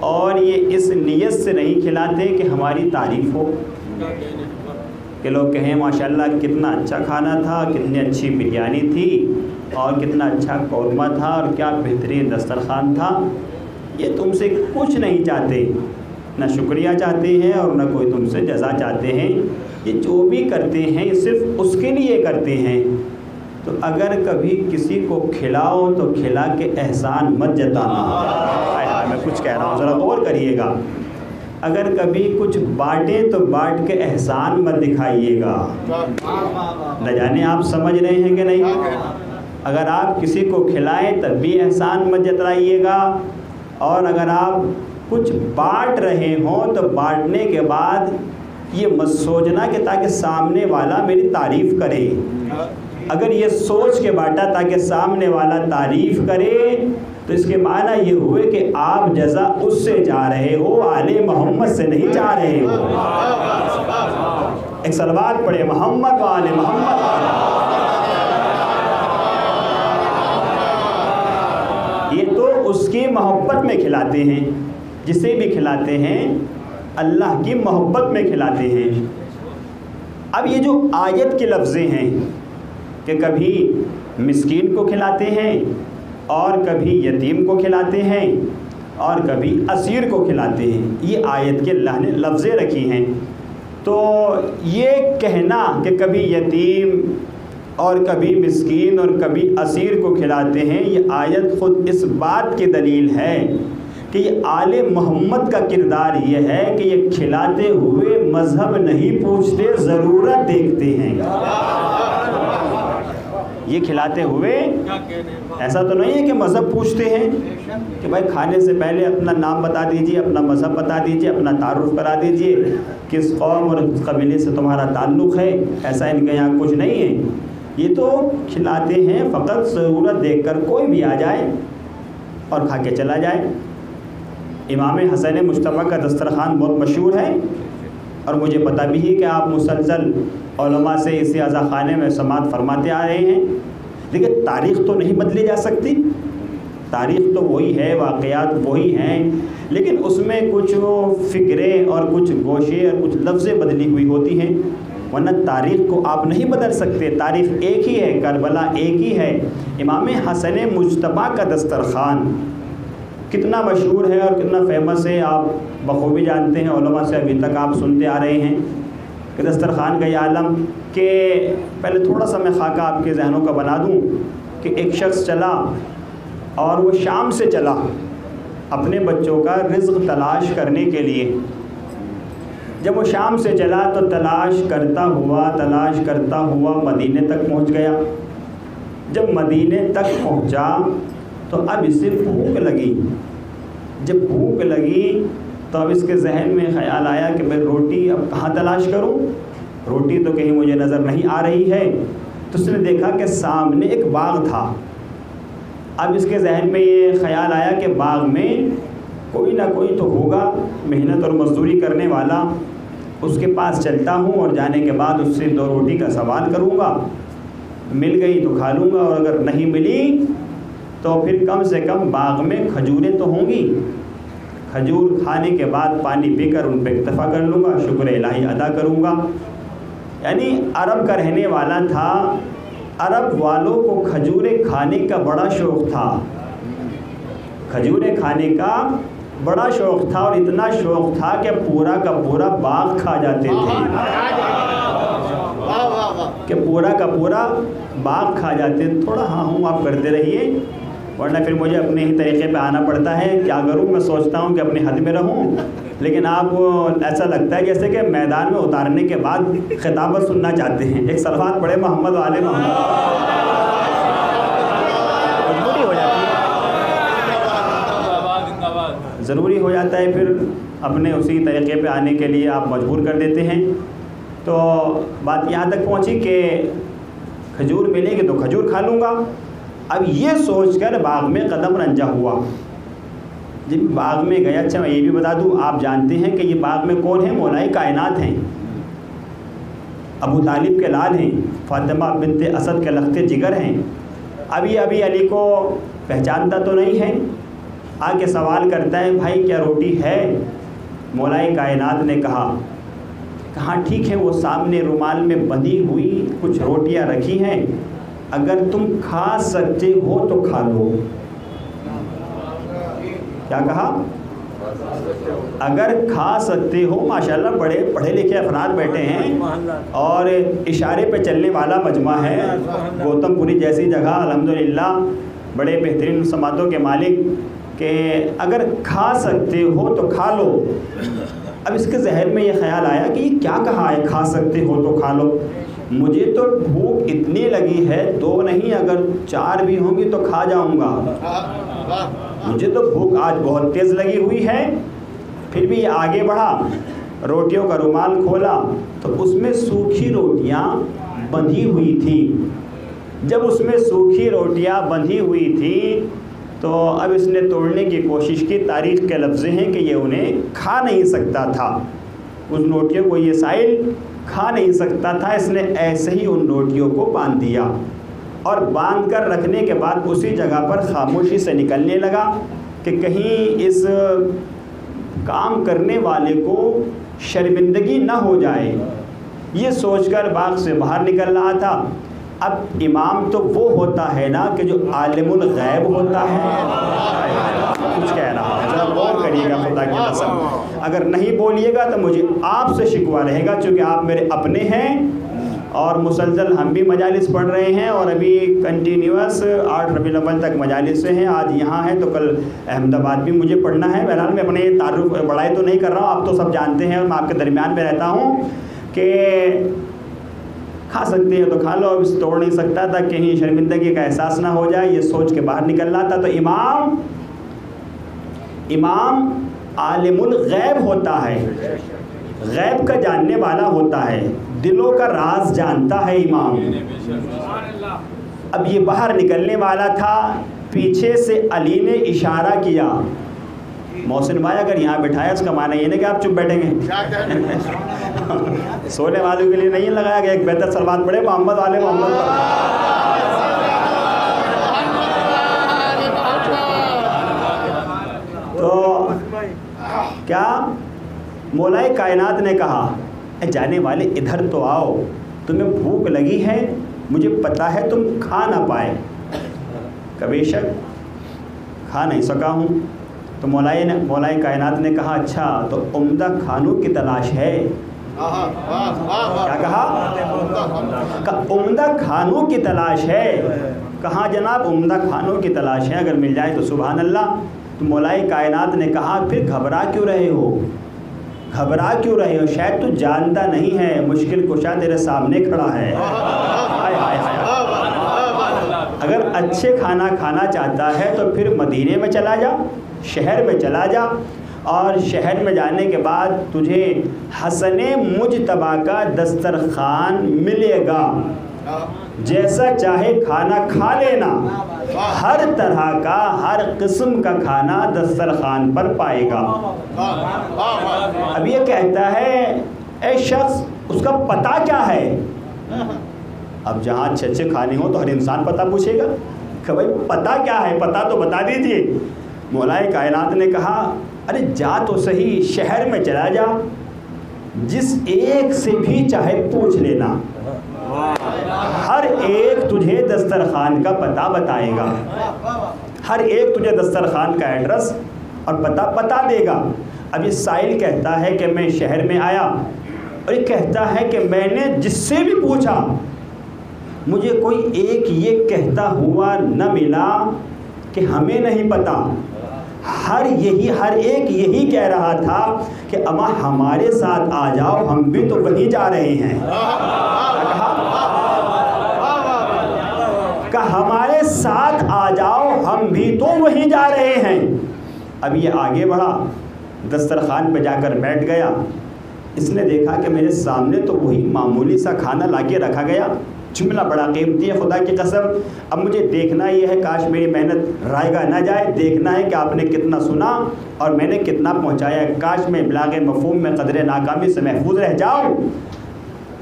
اور یہ اس نیت سے نہیں کھلاتے کہ ہماری تعریف ہو, کہ لوگ کہیں ماشاءاللہ کتنا اچھا کھانا تھا, کتنی اچھی بریانی تھی, اور کتنا اچھا قورمہ تھا, اور کیا بہترین دسترخوان تھا. یہ تم سے کچھ نہیں چاہتے, نہ شکریہ چاہتے ہیں اور نہ کوئی تم سے جزا چاہتے ہیں. یہ جو بھی کرتے ہیں صرف اس کے لیے کرتے ہیں. تو اگر کبھی کسی کو کھلاؤ تو کھلا کے احسان مت جتانا. میں کچھ کہہ رہا ہوں, ذرا غور کریے گا. اگر کبھی کچھ بانٹیں تو بانٹ کے احسان مت دکھائیے گا. نہ جانے آپ سمجھ رہے ہیں کہ نہیں. اگر آپ کسی کو کھلائیں تب بھی احسان مت جتائیے گا, اور اگر آپ کچھ بانٹ رہے ہوں تو بانٹنے کے بعد یہ مت سوچنا کہ تاکہ سامنے والا میری تعریف کرے. اگر یہ سوچ کے بانٹا تاکہ سامنے والا تعریف کرے تو اس کے معنی یہ ہوئے کہ آپ جزا اس سے جا رہے ہو, آل محمد سے نہیں جا رہے ہو. ایک صلوات پڑھے محمد و آل محمد. یہ تو اس کی محبت میں کھلاتے ہیں, جسے بھی کھلاتے ہیں اللہ کی محبت میں کھلاتے ہیں. اب یہ جو آیت کے لفظیں ہیں کہ کبھی مسکین کو کھلاتے ہیں, اور کبھی یتیم کو کھلاتے ہیں, اور کبھی اسیر کو کھلاتے ہیں, یہ آیت کے اللہ نے لفظیں رکھی ہیں. تو یہ کہنا کہ کبھی یتیم اور کبھی مسکین اور کبھی اسیر کو کھلاتے ہیں, یہ آیت خود اس بات کی دلیل ہے کہ یہ آل محمد کا کردار یہ ہے کہ یہ کھلاتے ہوئے مذہب نہیں پوچھتے, ضرورت دیکھتے ہیں. یہ کھلاتے ہوئے ایسا تو نہیں ہے کہ مذہب پوچھتے ہیں کہ بھائی کھانے سے پہلے اپنا نام بتا دیجئے, اپنا مذہب بتا دیجئے, اپنا تعارف کرا دیجئے, کس قوم اور قبیلے سے تمہارا تعلق ہے. ایسا ان کے یہاں کچھ نہیں ہے. یہ تو کھلاتے ہیں فقط ضرورت دیکھ کر, کوئی بھی آ جائے اور کھا کے چلا جائے. امام حسن مجتبیٰ کا دسترخوان بہت مشہور ہے, اور مجھے پتہ بھی ہے کہ آپ مسلسل علماء سے اسی عزا خانے میں سماعت فرماتے آ رہے ہیں. لیکن تاریخ تو نہیں بدلی جا سکتی, تاریخ تو وہی ہے, واقعات وہی ہیں, لیکن اس میں کچھ فکریں اور کچھ گوشے اور کچھ لفظیں بدلی ہوئی ہوتی ہیں. ورنہ تاریخ کو آپ نہیں بدل سکتے, تاریخ ایک ہی ہے, کربلا ایک ہی ہے. امام حسن مجتبیٰ کا دسترخوان کتنا مشہور ہے اور کتنا فیمس ہے آپ بخوبی جانتے ہیں، علماء سے ابھی تک آپ سنتے آ رہے ہیں کہ دسترخوان کا یہ عالم کہ پہلے تھوڑا سا میں خاکہ آپ کے ذہنوں کا بنا دوں کہ ایک شخص چلا اور وہ شام سے چلا اپنے بچوں کا رزق تلاش کرنے کے لیے. جب وہ شام سے چلا تو تلاش کرتا ہوا مدینے تک پہنچ گیا. جب مدینے تک پہنچا تو اب اسے بھوک لگی. جب بھوک لگی تو اب اس کے ذہن میں خیال آیا کہ میں روٹی اب کہاں تلاش کروں، روٹی تو کہیں مجھے نظر نہیں آ رہی ہے. تو اس نے دیکھا کہ سامنے ایک باغ تھا. اب اس کے ذہن میں یہ خیال آیا کہ باغ میں کوئی نہ کوئی تو ہوگا محنت اور مزدوری کرنے والا، اس کے پاس چلتا ہوں اور جانے کے بعد اس سے 2 روٹی کا سوال کروں گا، مل گئی تو کھا لوں گا اور اگر نہیں ملی تو پھر کم سے کم باغ میں کھجوریں تو ہوں گی، کھجور کھانے کے بعد پانی پی کر ان پہ اکتفا کر لوں گا، شکر الہی ادا کروں گا. یعنی عرب کا رہنے والا تھا، عرب والوں کو کھجوریں کھانے کا بڑا شوق تھا، کھجوریں کھانے کا بڑا شوق تھا، اور اتنا شوق تھا کہ پورا کا پورا باغ کھا جاتے تھے، کہ پورا کا پورا باغ کھا جاتے. تھوڑا ہاں ہوں آپ کرتے رہیے ورنہ پھر مجھے اپنے ہی طریقے پہ آنا پڑتا ہے. کیا کروں، میں سوچتا ہوں کہ اپنے حد میں رہوں، لیکن آپ ایسا لگتا ہے جیسے کہ میدان میں اتارنے کے بعد خطابت سننا چاہتے ہیں. ایک صلوات پڑھے محمد والے محمد. مجبوری ہو جاتی ہے، ضروری ہو جاتا ہے پھر اپنے اسی طریقے پہ آنے کے لیے آپ مجبور کر دیتے ہیں. تو بات یہاں تک پہنچی کہ کھجور ملے گی تو کھجور کھا لوں گا. اب یہ سوچ کر باغ میں قدم رنجا ہوا. جب باغ میں گیا، اچھا میں یہ بھی بتا دوں، آپ جانتے ہیں کہ یہ باغ میں کون ہیں؟ مولائے کائنات ہیں، ابو طالب کے لال ہیں، فاطمہ بنت اسد کے لخت جگر ہیں. ابھی علی کو پہچانتا تو نہیں ہے، آ کے سوال کرتا ہے بھائی کیا روٹی ہے؟ مولائے کائنات نے کہا ٹھیک ہے، وہ سامنے رومال میں بندھی ہوئی کچھ روٹیاں رکھی ہیں، اگر تم کھا سکتے ہو تو کھا لو. کیا کہا؟ اگر کھا سکتے ہو. ماشاءاللہ بڑے پڑھے لکھے افراد بیٹھے ہیں اور اشارے پہ چلنے والا مجمع ہے. گوتم پوری جیسی جگہ الحمدللہ بڑے بہترین سماعتوں کے مالک، کہ اگر کھا سکتے ہو تو کھا لو. اب اس کے ذہن میں یہ خیال آیا کہ یہ کیا کہا ہے کھا سکتے ہو تو کھا لو، مجھے تو بھوک اتنی لگی ہے 2 نہیں اگر 4 بھی ہوں گی تو کھا جاؤں گا، مجھے تو بھوک آج بہت تیز لگی ہوئی ہے. پھر بھی یہ آگے بڑھا، روٹیوں کا رومال کھولا تو اس میں سوکھی روٹیاں بندھی ہوئی تھیں. جب اس میں سوکھی روٹیاں بندھی ہوئی تھیں تو اب اس نے توڑنے کی کوشش کی. تاریخ کے لفظ ہیں کہ یہ انہیں کھا نہیں سکتا تھا، ان روٹیوں کو یہ سائل کھا نہیں سکتا تھا. اس نے ایسے ہی ان روٹیوں کو باندھ دیا اور باندھ کر رکھنے کے بعد اسی جگہ پر خاموشی سے نکلنے لگا کہ کہیں اس کام کرنے والے کو شرمندگی نہ ہو جائے. یہ سوچ کر باغ سے باہر نکل رہا تھا. اب امام تو وہ ہوتا ہے نا کہ جو عالم الغیب ہوتا ہے. کچھ کہہ رہا ہے، ذرا غور کریے گا خدا کی قسم. اگر نہیں بولیے گا تو مجھے آپ سے شکوہ رہے گا، چونکہ آپ میرے اپنے ہیں اور مسلسل ہم بھی مجالس پڑھ رہے ہیں اور ابھی کنٹینیوس 8 ربیع الاول تک مجالس سے ہیں. آج یہاں ہیں تو کل احمد آباد بھی مجھے پڑھنا ہے. بہرحال میں اپنے تعارف بڑائی تو نہیں کر رہا ہوں، آپ تو سب جانتے ہیں اور میں آپ کے درمیان میں رہتا ہوں کہ کھا سکتے ہیں تو کھا لو. اب اس توڑ نہیں سکتا تھا، کہیں شرمندگی کا احساس نہ ہو جائے، یہ سوچ کے باہر نکل رہا تھا. تو امام عالم الغیب ہوتا ہے، غیب کا جاننے والا ہوتا ہے، دلوں کا راز جانتا ہے امام. اب یہ باہر نکلنے والا تھا، پیچھے سے علی نے اشارہ کیا. محسن بھائی اگر یہاں بٹھایا اس کا معنی یہ نہیں کہ آپ چپ بیٹھیں گے. سونے والوں کے لیے نہیں لگایا گیا. ایک بہتر سلوات پڑھے محمد والے محمد. تو کیا مولائے کائنات نے کہا اے جانے والے ادھر تو آؤ، تمہیں بھوک لگی ہے، مجھے پتا ہے تم کھا نہ پائے. کبھی شک کھا نہیں سکا ہوں، تو مولائے کائنات نے کہا اچھا تو عمدہ کھانوں کی تلاش ہے؟ کیا کہا؟ عمدہ کھانوں کی تلاش ہے۔ کہاں جناب عمدہ کھانوں کی تلاش ہے، اگر مل جائے تو سبحان اللہ۔ تو مولائے کائنات نے کہا پھر گھبرا کیوں رہے ہو، گھبرا کیوں رہے ہو، شاید تو جانتا نہیں ہے مشکل کشا تیرے سامنے کھڑا ہے۔ ہائے ہائے ہائے۔ اگر اچھے کھانا کھانا چاہتا ہے تو پھر مدینے میں چلا جا، شہر میں چلا جا، اور شہر میں جانے کے بعد تجھے حسن مجتبیٰ کا دسترخوان ملے گا، جیسا چاہے کھانا کھا لینا، ہر طرح کا ہر قسم کا کھانا دسترخوان پر پائے گا۔ اب یہ کہتا ہے اے شخص اس کا پتہ کیا ہے؟ اب جہاں اچھے اچھے کھانے ہوں تو ہر انسان پتہ پوچھے گا کہ بھائی پتہ کیا ہے، پتہ تو بتا دیجئے۔ مولائے کائنات نے کہا ارے جا تو صحیح، شہر میں چلا جا، جس ایک سے بھی چاہے پوچھ لینا، ہر ایک تجھے دسترخوان کا پتہ بتائے گا، ہر ایک تجھے دسترخوان کا ایڈریس اور پتہ بتا دے گا۔ اب یہ سائل کہتا ہے کہ میں شہر میں آیا، اور یہ کہتا ہے کہ میں نے جس سے بھی پوچھا مجھے کوئی ایک یہ کہتا ہوا نہ ملا کہ ہمیں نہیں پتہ، ہر ایک یہی کہہ رہا تھا کہ اما ہمارے ساتھ آ جاؤ، ہم بھی تو وہیں جا رہے ہیں۔ کہ ہمارے ساتھ آ جاؤ، ہم بھی تو وہیں جا رہے ہیں۔ اب یہ آگے بڑھا، دسترخوان پہ جا کر بیٹھ گیا، اس نے دیکھا کہ میرے سامنے تو وہی معمولی سا کھانا لا کے رکھا گیا، جملہ بڑا قیمتی ہے خدا کی قسم، اب مجھے دیکھنا یہ ہے کاش میری محنت رائے گا نہ جائے، دیکھنا ہے کہ آپ نے کتنا سنا اور میں نے کتنا پہنچایا، کاش میں بلاغ مفہوم میں قدر ناکامی سے محفوظ رہ جاؤں۔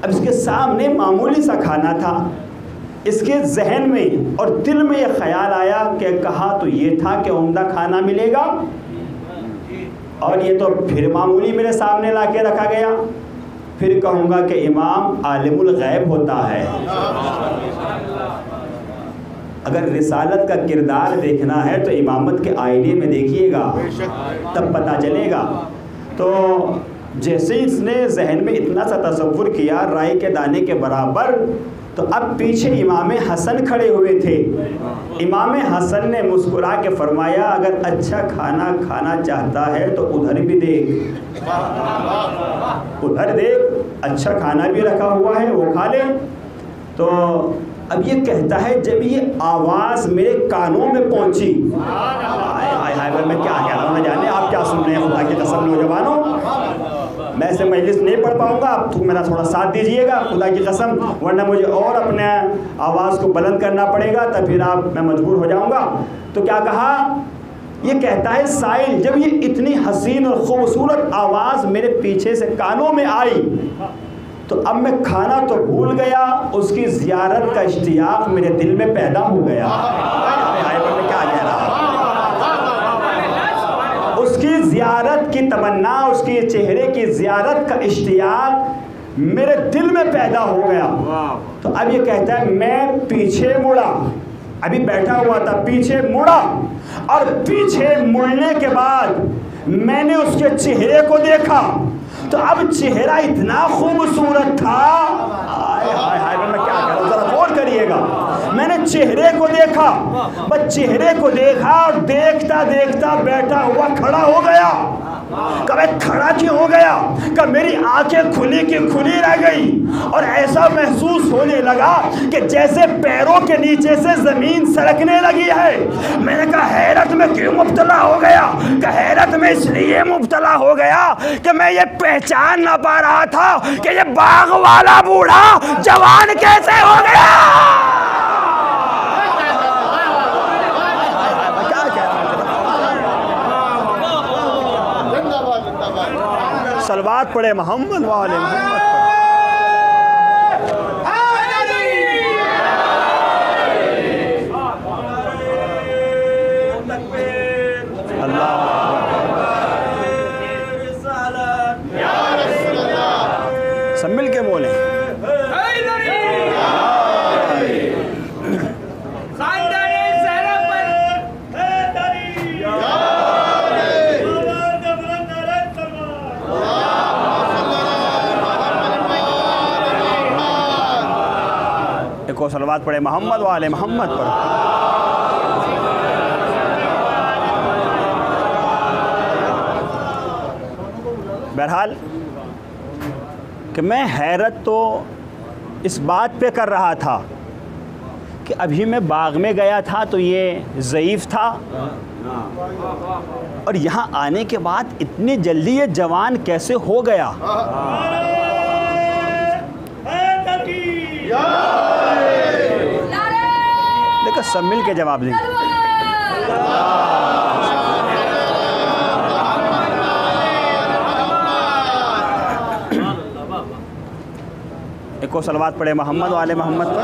اب اس کے سامنے معمولی سا کھانا تھا، اس کے ذہن میں اور دل میں یہ خیال آیا کہ کہا تو یہ تھا کہ عمدہ کھانا ملے گا، اور یہ تو پھر معمولی میرے سامنے لا کے رکھا گیا، پھر کہوں گا کہ امام عالم الغیب ہوتا ہے۔ اگر رسالت کا کردار دیکھنا ہے تو امامت کے آئینے میں دیکھیے گا، تب پتہ چلے گا۔ تو جیسے اس نے ذہن میں اتنا سا تصور کیا رائے کے دانے کے برابر، تو اب پیچھے امام حسن کھڑے ہوئے تھے۔ امام حسن نے مسکرا کے فرمایا اگر اچھا کھانا کھانا چاہتا ہے تو ادھر بھی دیکھ، ادھر دیکھ، اچھا کھانا بھی رکھا ہوا ہے، وہ کھا لے۔ تو اب یہ کہتا ہے جب یہ آواز میرے کانوں میں پہنچی، ہائے ہائے میں کیا کہہ رہا ہوں نہ جانے آپ کیا سن رہے ہیں، خدا کی قسم نوجوانوں میں ایسے مجلس نہیں پڑھ پاؤں گا، آپ تو میرا تھوڑا ساتھ دیجئے گا خدا کی قسم، ورنہ مجھے اور اپنے آواز کو بلند کرنا پڑے گا، تب پھر میں مجبور ہو جاؤں گا۔ تو کیا کہا، یہ کہتا ہے سائل جب یہ اتنی حسین اور خوبصورت آواز میرے پیچھے سے کانوں میں آئی تو اب میں کھانا تو بھول گیا، اس کی زیارت کا اشتیاق میرے دل میں پیدا ہو گیا۔ میں کیا کہہ رہا، اس کی زیارت کی تمنا، اس کے چہرے کی زیارت کا اشتیاق میرے دل میں پیدا ہو گیا۔ تو اب یہ کہتا ہے میں پیچھے مڑا، ابھی بیٹھا ہوا تھا، پیچھے مڑا، اور پیچھے مڑنے کے بعد میں نے اس کے چہرے کو دیکھا تو اب چہرہ اتنا خوبصورت تھا، ہائے ہائے ہائے میں کیا کہہ رہا ہوں ذرا غور کریے گا، میں نے چہرے کو دیکھا، بس چہرے کو دیکھا اور دیکھتا دیکھتا بیٹھا ہوا کھڑا ہو گیا۔ کبھی کھڑا کیوں ہو گیا کہ میری آنکھیں کھلی کی کھلی رہ گئی، اور ایسا محسوس ہونے لگا کہ جیسے پیروں کے نیچے سے زمین سڑکنے لگی ہے۔ میں نے کہا حیرت میں کیوں مبتلا ہو گیا، کہ حیرت میں اس لیے مبتلا ہو گیا کہ میں یہ پہچان نہ پا رہا تھا کہ یہ باغ والا بوڑھا جوان کیسے ہو گیا۔ صلوات پڑھے محمد والے محمد سب مل کے بولیں ایک اور صلوات پڑھے محمد وآل محمد پر۔ بہرحال کہ میں حیرت تو اس بات پہ کر رہا تھا کہ ابھی میں باغ میں گیا تھا تو یہ ضعیف تھا، اور یہاں آنے کے بعد اتنی جلدی یہ جوان کیسے ہو گیا؟ دیکھو سب مل کے جواب دیں۔ ایک اور صلوات پڑھے محمد وآل محمد پر۔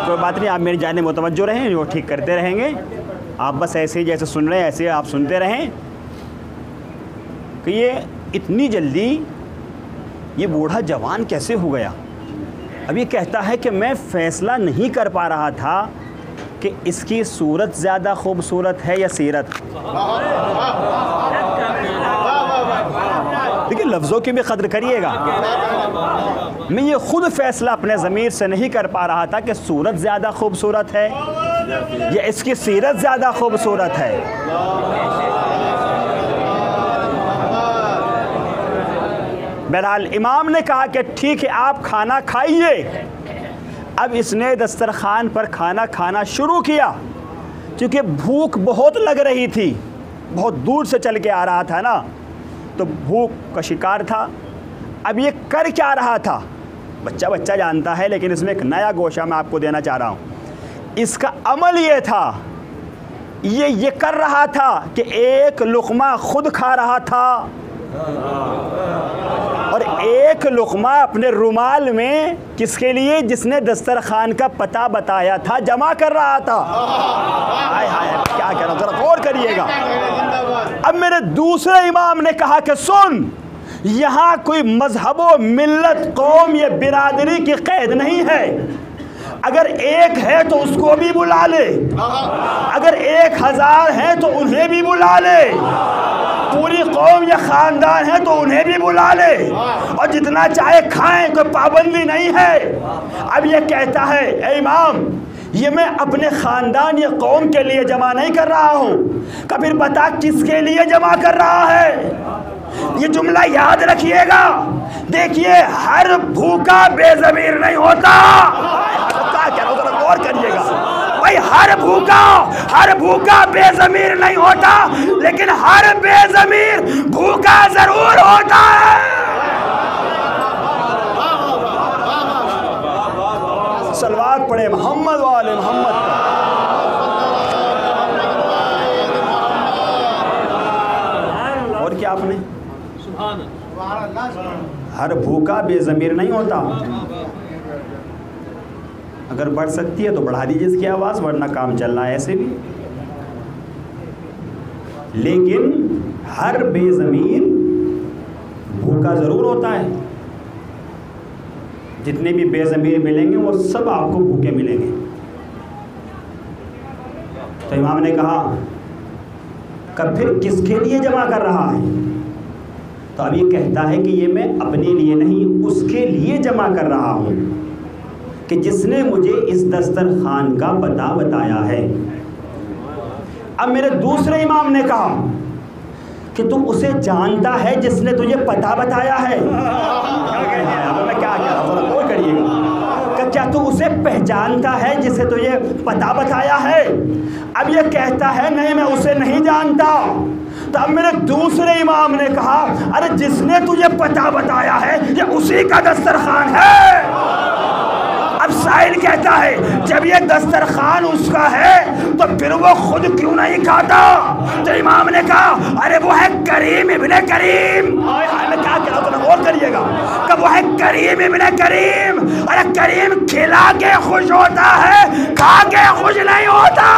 کوئی بات نہیں، آپ میری جانب متوجہ رہیں، وہ ٹھیک کرتے رہیں گے، آپ بس ایسے ہی جیسے سن رہے ہیں ایسے آپ سنتے رہیں کہ یہ اتنی جلدی یہ بوڑھا جوان کیسے ہو گیا۔ اب یہ کہتا ہے کہ میں فیصلہ نہیں کر پا رہا تھا کہ اس کی صورت زیادہ خوبصورت ہے یا سیرت۔ دیکھیں لفظوں کی بھی قدر کریے گا، میں یہ خود فیصلہ اپنے ضمیر سے نہیں کر پا رہا تھا کہ صورت زیادہ خوبصورت ہے یا اس کی سیرت زیادہ خوبصورت ہے۔ بہرحال امام نے کہا کہ ٹھیک ہے آپ کھانا کھائیے۔ اب اس نے دسترخوان پر کھانا کھانا شروع کیا، کیونکہ بھوک بہت لگ رہی تھی، بہت دور سے چل کے آ رہا تھا نا، تو بھوک کا شکار تھا۔ اب یہ کر کیا رہا تھا بچہ جانتا ہے، لیکن اس میں ایک نیا گوشہ میں آپ کو دینا چاہ رہا ہوں۔ اس کا عمل یہ تھا، یہ کر رہا تھا کہ ایک لقمہ خود کھا رہا تھا اور ایک لقمہ اپنے رومال میں کس کے لیے؟ جس نے دسترخوان کا پتہ بتایا تھا جمع کر رہا تھا۔ ہائے ہائے کیا کہہ رہا ہوں، ذرا غور کریے گا۔ اب میرے دوسرے امام نے کہا کہ سن، یہاں کوئی مذہب و ملت، قوم یا برادری کی قید نہیں ہے۔ اگر ایک ہے تو اس کو بھی بلا لے، اگر 1000 ہیں تو انہیں بھی بلا لے، پوری قوم یا خاندان ہے تو انہیں بھی بلا لے، اور جتنا چاہے کھائیں، کوئی پابندی نہیں ہے۔ اب یہ کہتا ہے اے امام، یہ میں اپنے خاندان یا قوم کے لیے جمع نہیں کر رہا ہوں، کبھی بتا کس کے لیے جمع کر رہا ہے؟ یہ جملہ یاد رکھیے گا۔ دیکھیے ہر بھوکا بے ضمیر نہیں ہوتا۔ کیا کہہ رہا ہوں، ذرا غور کریے گا بھائی، ہر بھوکا بے ضمیر نہیں ہوتا، لیکن ہر بے ضمیر بھوکا ضرور ہوتا ہے۔ صلوات پڑھے محمد وآل محمد پر۔ اور کیا آپ نے؟ ہر بھوکا بے ضمیر نہیں ہوتا۔ اگر بڑھ سکتی ہے تو بڑھا دیجیے اس کی آواز، ورنہ کام چل رہا ہے ایسے بھی۔ لیکن ہر بے ضمیر بھوکا ضرور ہوتا ہے۔ جتنے بھی بے ضمیر ملیں گے وہ سب آپ کو بھوکے ملیں گے۔ تو امام نے کہا کہ پھر کس کے لیے جمع کر رہا ہے؟ تو اب یہ کہتا ہے کہ یہ میں اپنے لیے نہیں، اس کے لیے جمع کر رہا ہوں کہ جس نے مجھے اس دسترخوان کا پتہ بتایا ہے۔ اب میرے دوسرے امام نے کہا کہ تم اسے جانتا ہے جس نے تجھے پتہ بتایا ہے؟ میں کیا کہہ رہا ہوں، غور کریے گا کہ کیا تو اسے پہچانتا ہے جسے تجھے پتہ بتایا ہے؟ اب یہ کہتا ہے نہیں میں اسے نہیں جانتا۔ تو اب میرے دوسرے امام نے کہا ارے جس نے تجھے پتہ بتایا ہے یہ اسی کا دسترخوان ہے۔ اب سائل کہتا ہے جب یہ دسترخوان اس کا ہے تو پھر وہ خود کیوں نہیں کھاتا؟ تو امام نے کہا ارے وہ ہے کریم ابن کریم۔ میں کیا کہہ رہا ہوں، غور کریے گا کہ وہ ہے کریم ابن کریم۔ ارے کریم کھلا کے خوش ہوتا ہے، کھا کے خوش نہیں ہوتا۔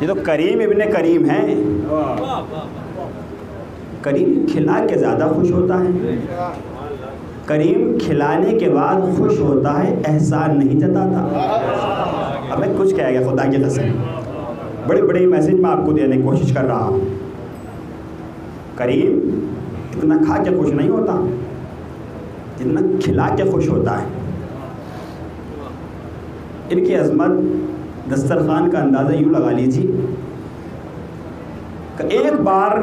یہ تو کریم ابن کریم ہیں۔ کریم کھلا کے زیادہ خوش ہوتا ہے. کریم کھلانے کے بعد خوش ہوتا ہے, احسان نہیں جتاتا. اب میں کچھ کہہ گیا خدا کی قسم, بڑے بڑے میسج میں آپ کو دینے کی کوشش کر رہا ہوں. کریم اتنا کھا کے خوش نہیں ہوتا جتنا کھلا کے خوش ہوتا ہے. ان کی عظمت دسترخوان کا اندازہ یوں لگا لیجیے کہ ایک بار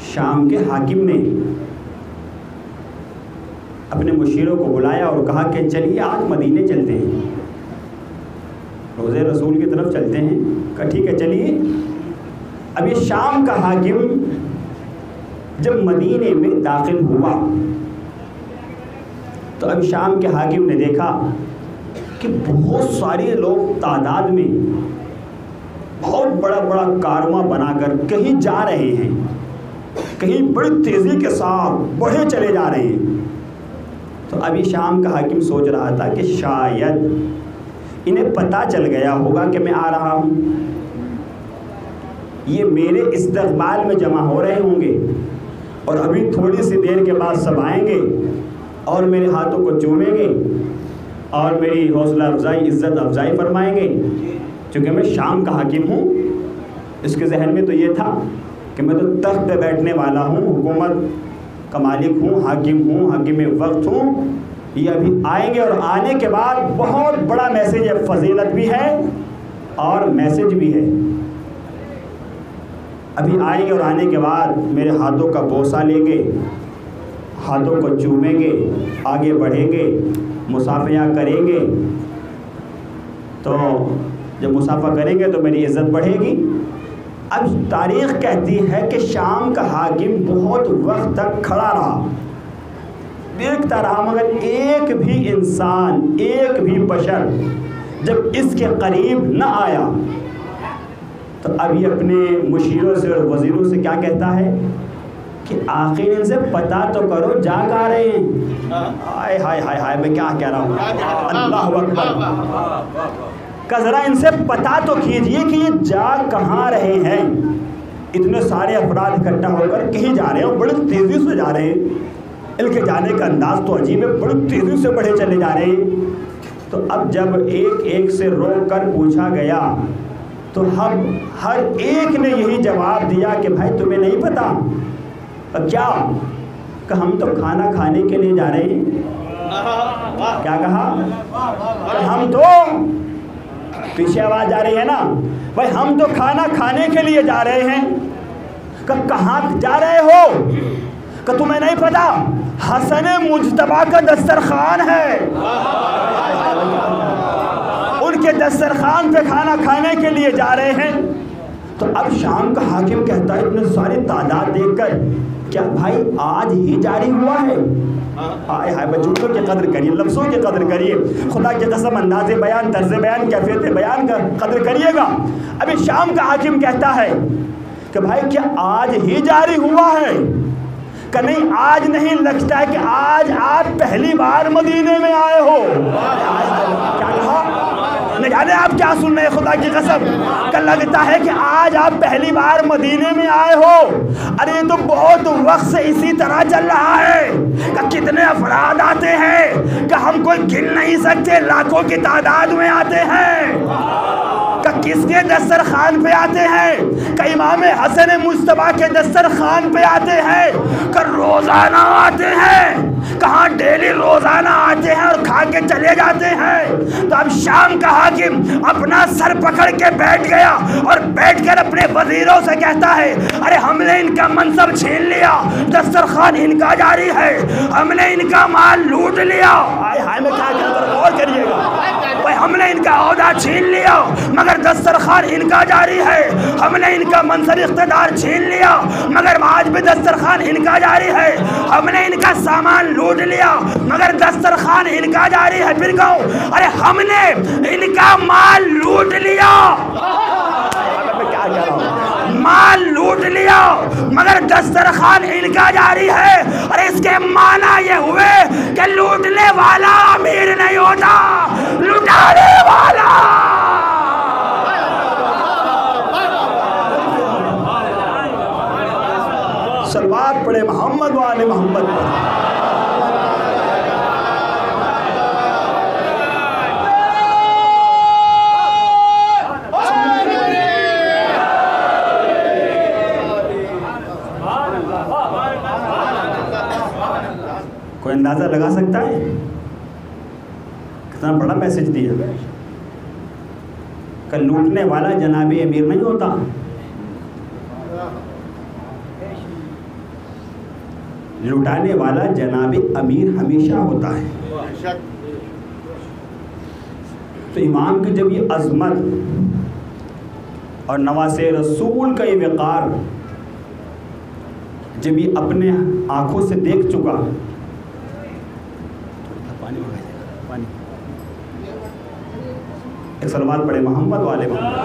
شام کے حاکم نے اپنے مشیروں کو بلایا اور کہا کہ چلیے آج مدینے چلتے ہیں, روضے رسول کی طرف چلتے ہیں. کہا ٹھیک ہے چلیے. اب یہ شام کا حاکم جب مدینے میں داخل ہوا تو اب شام کے حاکم نے دیکھا کہ بہت سارے لوگ تعداد میں بہت بڑا بڑا کارواں بنا کر کہیں جا رہے ہیں, کہیں بڑی تیزی کے ساتھ بڑھے چلے جا رہے ہیں. تو ابھی شام کا حاکم سوچ رہا تھا کہ شاید انہیں پتہ چل گیا ہوگا کہ میں آ رہا ہوں, یہ میرے استقبال میں جمع ہو رہے ہوں گے اور ابھی تھوڑی سی دیر کے بعد سب آئیں گے اور میرے ہاتھوں کو چومیں گے اور میری حوصلہ افزائی عزت افزائی فرمائیں گے. چونکہ میں شام کا حاکم ہوں, اس کے ذہن میں تو یہ تھا کہ میں تو تخت پہ بیٹھنے والا ہوں, حکومت کا مالک ہوں, حاکم وقت ہوں. یہ ابھی آئیں گے اور آنے کے بعد بہت بڑا میسیج ہے, فضیلت بھی ہے اور میسیج بھی ہے. ابھی آئیں گے اور آنے کے بعد میرے ہاتھوں کا بوسہ لیں گے, ہاتھوں کو چومیں گے, آگے بڑھیں گے, مصافحہ کریں گے. تو جب مصافحہ کریں گے تو میری عزت بڑھے گی. اب تاریخ کہتی ہے کہ شام کا حاکم بہت وقت تک کھڑا رہا, دیکھتا رہا, مگر ایک بھی انسان, ایک بھی بشر جب اس کے قریب نہ آیا. تو اب یہ اپنے مشیروں سے اور وزیروں سے کیا کہتا ہے کہ آخر ان سے پتہ تو کرو جا کہاں رہے ہیں. ہائے ہائے ہائے ہائے, میں کیا کہہ رہا ہوں, اللہ اکبر. کہ ذرا ان سے پتہ تو کیجئے کہ یہ جا کہاں رہے ہیں. اتنے سارے افراد اکٹھا ہو کر کہیں جا رہے ہیں اور بڑی تیزی سے جا رہے ہیں. ان کے جانے کا انداز تو عجیب ہے, بڑی تیزی سے بڑھے چلے جا رہے ہیں. تو اب جب ایک ایک سے روک کر پوچھا گیا تو ہم ہر ایک نے یہی جواب دیا کہ بھائی تمہیں نہیں پتا کیا, کہ ہم تو کھانا کھانے کے لیے جا رہے ہیں. کیا کہا, کہ ہم تو, پیچھے آواز جا رہی ہے نا بھائی, ہم تو کھانا کھانے کے لیے جا رہے ہیں. کہ کہاں جا رہے ہو, کہ تمہیں نہیں پتا حسن مجتبیٰ کا دسترخوان ہے, ان کے دسترخوان پہ کھانا کھانے کے لیے جا رہے ہیں. تو اب شام کا حاکم کہتا ہے اتنے ساری تعداد دیکھ کر, کیا بھائی آج ہی جاری ہوا ہے؟ ہائے ہائے, بچوں کی قدر کریے, لفظوں کی قدر کریے, خدا کی قسم انداز بیان, طرز بیان, کیفیت بیان کا قدر کریے گا. ابھی شام کا حاکم کہتا ہے کہ بھائی کیا آج ہی جاری ہوا ہے؟ کہ نہیں آج نہیں, لگتا ہے کہ آج آپ پہلی بار مدینے میں آئے ہو. کیا کہا, نہیں جانے آپ کیا سن رہے ہیں, خدا کی قسم, کہ لگتا ہے کہ آج آپ پہلی بار مدینے میں آئے ہو. ارے یہ تو بہت وقت سے اسی طرح چل رہا ہے کہ کتنے افراد آتے ہیں کہ ہم کوئی گن نہیں سکتے, لاکھوں کی تعداد میں آتے ہیں. کہ کس کے دسترخوان پہ آتے ہیں, کہ امام حسن مجتبیٰ کے دسترخوان پہ آتے ہیں, کہ روزانہ آتے ہیں, کہاں ڈیلی روزانہ آتے ہیں اور کھا کے چلے جاتے ہیں. تو اب شام کا حاکم اپنا سر پکڑ کے بیٹھ گیا اور بیٹھ کر اپنے وزیروں سے کہتا ہے ارے ہم نے ان کا منصب چھین لیا, دسترخوان ان کا جاری ہے, ہم نے ان کا مال لوٹ لیا. آئے ہائے, میں کیا کہتا ہوں, غور کریے گا بھائی, ہم نے ان کا عہدہ چھین لیا مگر دسترخوان ان کا جاری ہے, ہم نے ان کا منصب اقتدار چھین لیا مگر آج بھی دسترخوان ان کا جاری ہے, ہم نے ان کا سامان لوٹ لیا مگر دسترخوان ان کا جاری ہے. پھر کہوں ارے ہم نے ان کا مال لوٹ لیا, مال لوٹ لیا مگر دسترخوان ان کا جاری ہے. اور اس کے معنی یہ ہوئے کہ لوٹنے والا امیر نہیں ہوتا, لٹانے والا. صلوات پڑھے محمد و آل محمد پر. کوئی اندازہ لگا سکتا ہے کتنا بڑا میسج دیا؟ کہ لوٹنے والا جناب امیر نہیں ہوتا، لٹانے والا جناب امیر ہمیشہ ہوتا ہے. تو امام کی جب یہ عظمت اور نواسے رسول کا یہ وقار جب یہ اپنے آنکھوں سے دیکھ چکا، ایک صلوات پڑھے محمد والے محمد.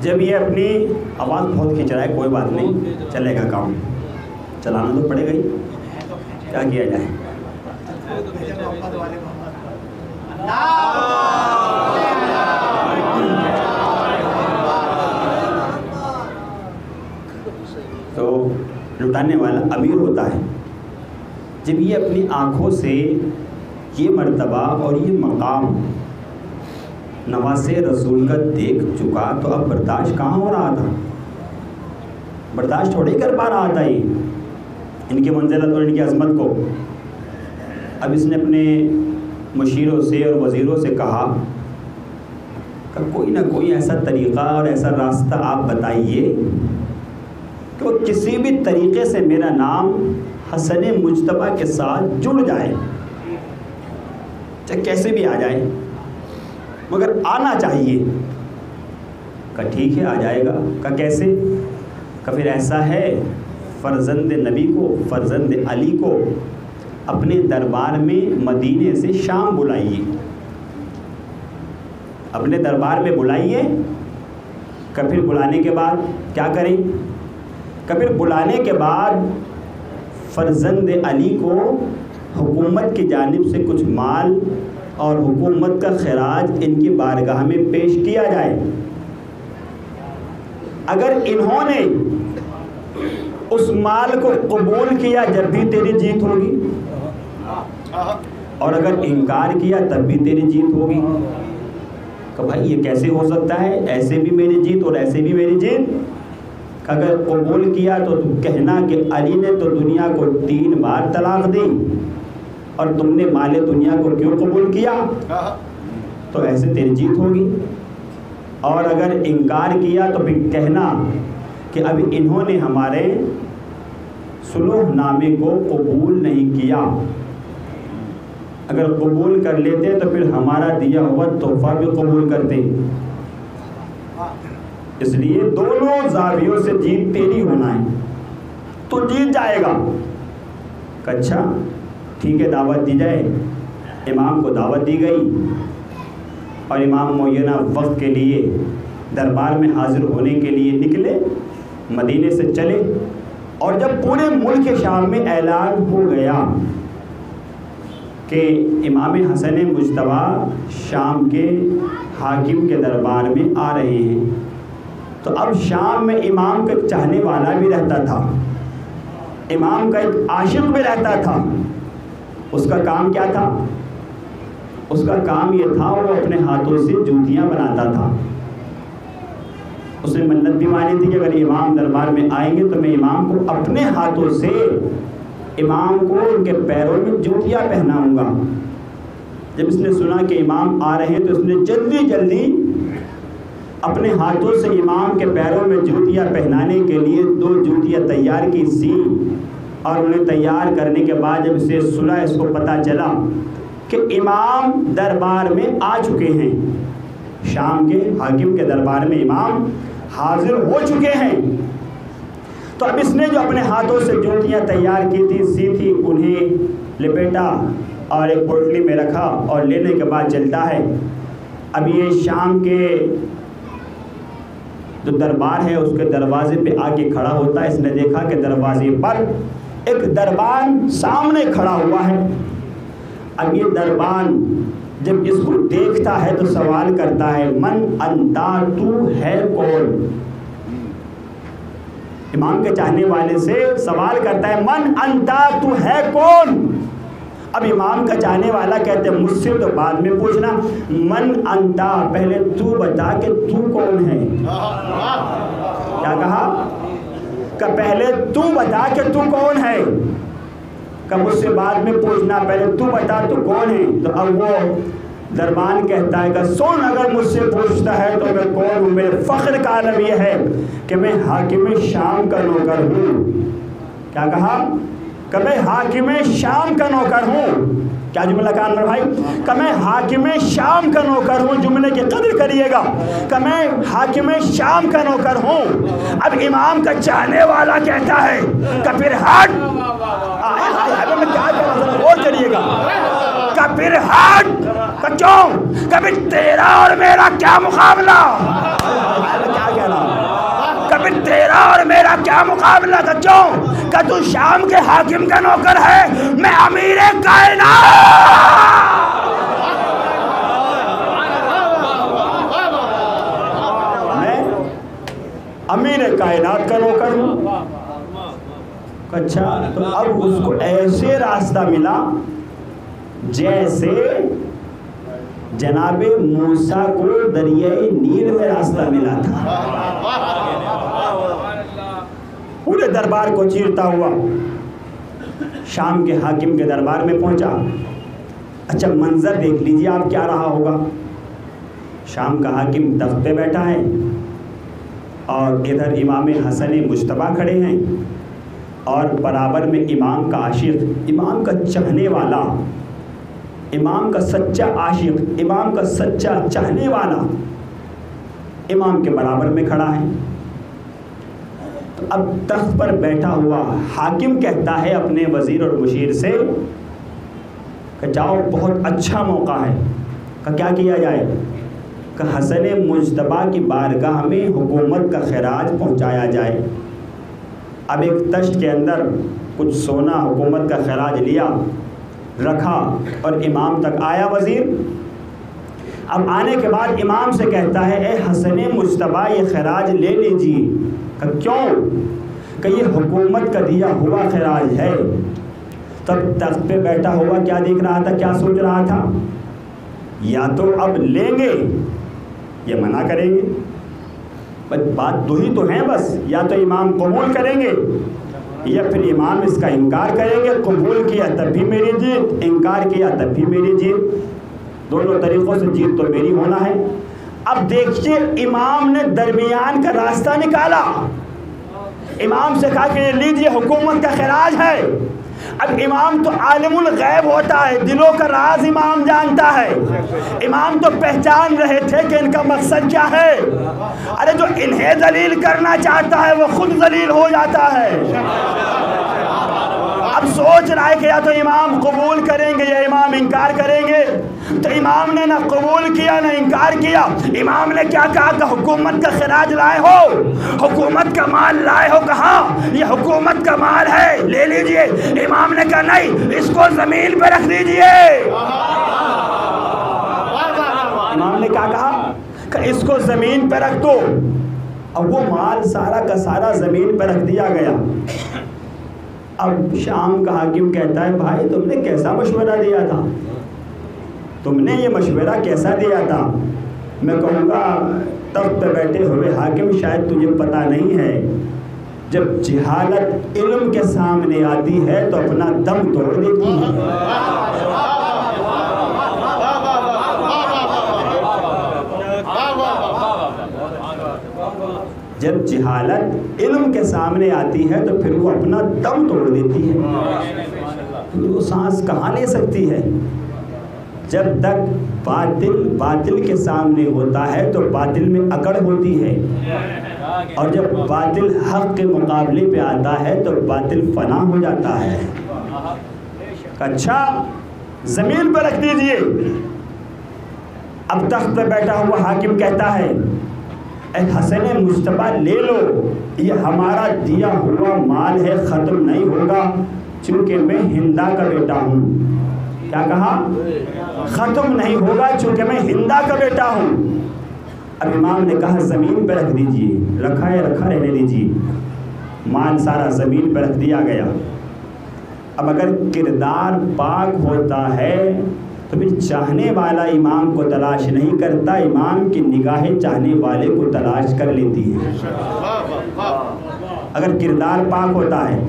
جب یہ اپنی آواز بہت کھینچ رہا ہے، کوئی بات نہیں، چلے گا کام، چلانا تو پڑے گا ہی، کیا کیا جائے. تو لٹانے والا امیر ہوتا ہے. جب یہ اپنی آنکھوں سے یہ مرتبہ اور یہ مقام نواسے رسول کا دیکھ چکا تو اب برداشت کہاں ہو رہا تھا؟ برداشت تھوڑی کر پا رہا تھا یہ ان کی منزلت اور ان کی عظمت کو. اب اس نے اپنے مشیروں سے اور وزیروں سے کہا کہ کوئی نہ کوئی ایسا طریقہ اور ایسا راستہ آپ بتائیے کہ وہ کسی بھی طریقے سے میرا نام حسن مجتبیٰ کے ساتھ جڑ جائے، چاہے کیسے بھی آ جائے، مگر آنا چاہیے. کہ ٹھیک ہے آ جائے گا. کہ کیسے؟ کہ پھر ایسا ہے فرزند نبی کو، فرزند علی کو اپنے دربار میں مدینے سے شام بلائیے، اپنے دربار میں بلائیے. کہ پھر بلانے کے بعد کیا کریں؟ کہ پھر بلانے کے بعد فرزند علی کو حکومت کی جانب سے کچھ مال اور حکومت کا خراج ان کی بارگاہ میں پیش کیا جائے. اگر انہوں نے اس مال کو قبول کیا جب بھی تیری جیت ہوگی، اور اگر انکار کیا تب بھی تیری جیت ہوگی. کہ بھائی یہ کیسے ہو سکتا ہے؟ ایسے بھی میری جیت اور ایسے بھی میری جیت. اگر قبول کیا تو کہنا کہ علی نے تو دنیا کو 3 بار طلاق دی اور تم نے مال دنیا کو کیوں قبول کیا؟ تو ایسے تیری جیت ہوگی. اور اگر انکار کیا تو پھر کہنا کہ اب انہوں نے ہمارے صلح نامے کو قبول نہیں کیا. اگر قبول کر لیتے تو پھر ہمارا دیا ہوا تحفہ بھی قبول کرتے. اس لیے دونوں زاویوں سے جیت تیری ہونا ہے، تو جیت جائے گا. کہ اچھا ٹھیک ہے دعوت دی جائے. امام کو دعوت دی گئی اور امام معینہ وقت کے لیے دربار میں حاضر ہونے کے لیے نکلے، مدینے سے چلے. اور جب پورے ملک شام میں اعلان ہو گیا کہ امام حسن مجتبیٰ شام کے حاکم کے دربار میں آ رہے ہیں، تو اب شام میں امام کا ایک چاہنے والا بھی رہتا تھا، امام کا ایک عاشق بھی رہتا تھا. اس کا کام کیا تھا؟ اس کا کام یہ تھا وہ اپنے ہاتھوں سے جوتیاں بناتا تھا. اس نے منت بھی مانی تھی کہ اگر امام دربار میں آئیں گے تو میں امام کو اپنے ہاتھوں سے امام کو ان کے پیروں میں جوتیاں پہناؤں گا. جب اس نے سنا کہ امام آ رہے ہیں تو اس نے جلدی جلدی اپنے ہاتھوں سے امام کے پیروں میں جوتیاں پہنانے کے لیے 2 جوتیاں تیار کی سی. اور انہیں تیار کرنے کے بعد جب اسے سنا، اس کو پتہ چلا کہ امام دربار میں آ چکے ہیں، شام کے حاکم کے دربار میں امام حاضر ہو چکے ہیں، تو اب اس نے جو اپنے ہاتھوں سے جوتیاں تیار کی تھی سی تھی انہیں لپیٹا اور ایک پوٹلی میں رکھا اور لینے کے بعد چلتا ہے. اب یہ شام کے جو دربار ہے اس کے دروازے پہ آ کے کھڑا ہوتا ہے. اس نے دیکھا کہ دروازے پر ایک دربان سامنے کھڑا ہوا ہے. اب یہ دربان جب اس کو دیکھتا ہے تو سوال کرتا ہے من انتا، تو ہے کون؟ امام کے چاہنے والے سے سوال کرتا ہے من انتا، تو ہے کون؟ اب امام کا چاہنے والا کہتے ہیں مجھ سے تو بعد میں پوچھنا، من انتا، پہلے تو بتا کہ تو کون ہے. کیا کہا؟ کہ پہلے تو بتا کہ تو کون ہے، کہ مجھ سے بعد میں پوچھنا، پہلے تو بتا تو کون ہے. تو اب وہ دربان کہتا ہے کہ سن، اگر مجھ سے پوچھتا ہے تو میں کون ہوں. میرے فخر کا عالم یہ ہے کہ میں حاکم شام کا نوکر ہوں. کیا کہا؟ کہ میں حاکم شام کا نوکر ہوں. کیا جملہ کہا انور بھائی؟ کہ میں حاکم شام کا نوکر ہوں. جملے کی قدر کریے گا کہ میں حاکم شام کا نوکر ہوں. اب امام کا چاہنے والا کہتا ہے کہ پھر ہٹ، میں کیا کہہ رہا ہوں اور چلیے گا، کہ پھر ہٹ، کہ کیوں، کہ پھر تیرا اور میرا کیا مقابلہ. کیا کہہ رہا ہوں؟ کہ تیرا اور میرا کیا مقابلہ تھا، کیوں کہ تو شام کے حاکم کا نوکر ہے، میں امیر کائنات. میں امیر کائنات کا نوکر ہوں. اچھا، تو اب اس کو ایسے راستہ ملا جیسے جناب موسیٰ کو دریائے نیل میں راستہ ملا تھا. پورے دربار کو چیرتا ہوا شام کے حاکم کے دربار میں پہنچا. اچھا منظر دیکھ لیجیے آپ کیا رہا ہوگا. شام کا حاکم تخت پہ بیٹھا ہے اور ادھر امام حسن مجتبیٰ کھڑے ہیں اور برابر میں امام کا عاشق، امام کا چاہنے والا، امام کا سچا عاشق، امام کا سچا چاہنے والا امام کے برابر میں کھڑا ہے. تو اب تخت پر بیٹھا ہوا حاکم کہتا ہے اپنے وزیر اور مشیر سے کہ جاؤ، بہت اچھا موقع ہے. کہ کیا کیا جائے؟ کہ حسن مجتبیٰ کی بارگاہ میں حکومت کا خراج پہنچایا جائے. اب ایک تشت کے اندر کچھ سونا حکومت کا خراج لیا، رکھا اور امام تک آیا وزیر. اب آنے کے بعد امام سے کہتا ہے اے حسن مجتبیٰ یہ خراج لے لیجیے. کہ کیوں؟ کہ یہ حکومت کا دیا ہوا خراج ہے. تب تخت پہ بیٹھا ہوا کیا دیکھ رہا تھا، کیا سوچ رہا تھا؟ یا تو اب لیں گے یا منع کریں گے. بات دو ہی تو ہیں بس، یا تو امام قبول کریں گے یا پھر امام اس کا انکار کریں گے. قبول کیا تب بھی میری جیت، انکار کیا تب بھی میری جیت. دونوں طریقوں سے جیت تو میری ہونا ہے. اب دیکھیے امام نے درمیان کا راستہ نکالا. امام سے کہا کہ یہ لیجیے حکومت کا خراج ہے. اب امام تو عالم الغیب ہوتا ہے، دلوں کا راز امام جانتا ہے. امام تو پہچان رہے تھے کہ ان کا مقصد کیا ہے. ارے جو انہیں ذلیل کرنا چاہتا ہے وہ خود ذلیل ہو جاتا ہے. اب سوچ رہا ہے کہ یا تو امام قبول کریں گے یا امام انکار کریں گے. تو امام نے نہ قبول کیا نہ انکار کیا. امام نے کیا کہا کہ حکومت کا خراج لائے ہو، حکومت کا مال لائے ہو. کہاں؟ یہ حکومت کا مال ہے، لے لیجئے. امام نے کہا نہیں، اس کو زمین پہ رکھ دیجئے. امام نے کیا کہا کہ اس کو زمین پہ رکھ دو. اب وہ مال سارا کا سارا زمین پہ رکھ دیا گیا. اب شام کا حاکم کہتا ہے بھائی تم نے کیسا مشورہ دیا تھا، تم نے یہ مشورہ کیسا دیا تھا؟ میں کہوں گا تخت پہ بیٹھے ہوئے حاکم شاید تجھے پتہ نہیں ہے، جب جہالت علم کے سامنے آتی ہے تو اپنا دم توڑ دیتی ہے. جب جہالت علم کے سامنے آتی ہے تو پھر وہ اپنا دم توڑ دیتی ہے. وہ سانس کہاں لے سکتی ہے؟ جب تک باطل کے سامنے ہوتا ہے تو باطل میں اکڑ ہوتی ہے، اور جب باطل حق کے مقابلے پہ آتا ہے تو باطل فنا ہو جاتا ہے. اچھا زمین پہ رکھ دیجئے. اب تخت پہ بیٹھا ہوا حاکم کہتا ہے اے حسن مصطفیٰ لے لو، یہ ہمارا دیا ہوا مال ہے، ختم نہیں ہوگا، چونکہ میں ہندا کا بیٹا ہوں. کیا کہا؟ ختم نہیں ہوگا چونکہ میں ہندا کا بیٹا ہوں. اب امام نے کہا زمین پہ رکھ دیجئے. رکھا ہے، رکھا رہنے دیجئے. مال سارا زمین پہ رکھ دیا گیا. اب اگر کردار پاک ہوتا ہے تو پھر چاہنے والا امام کو تلاش نہیں کرتا، امام کی نگاہیں چاہنے والے کو تلاش کر لیتی ہے. اگر کردار پاک ہوتا ہے.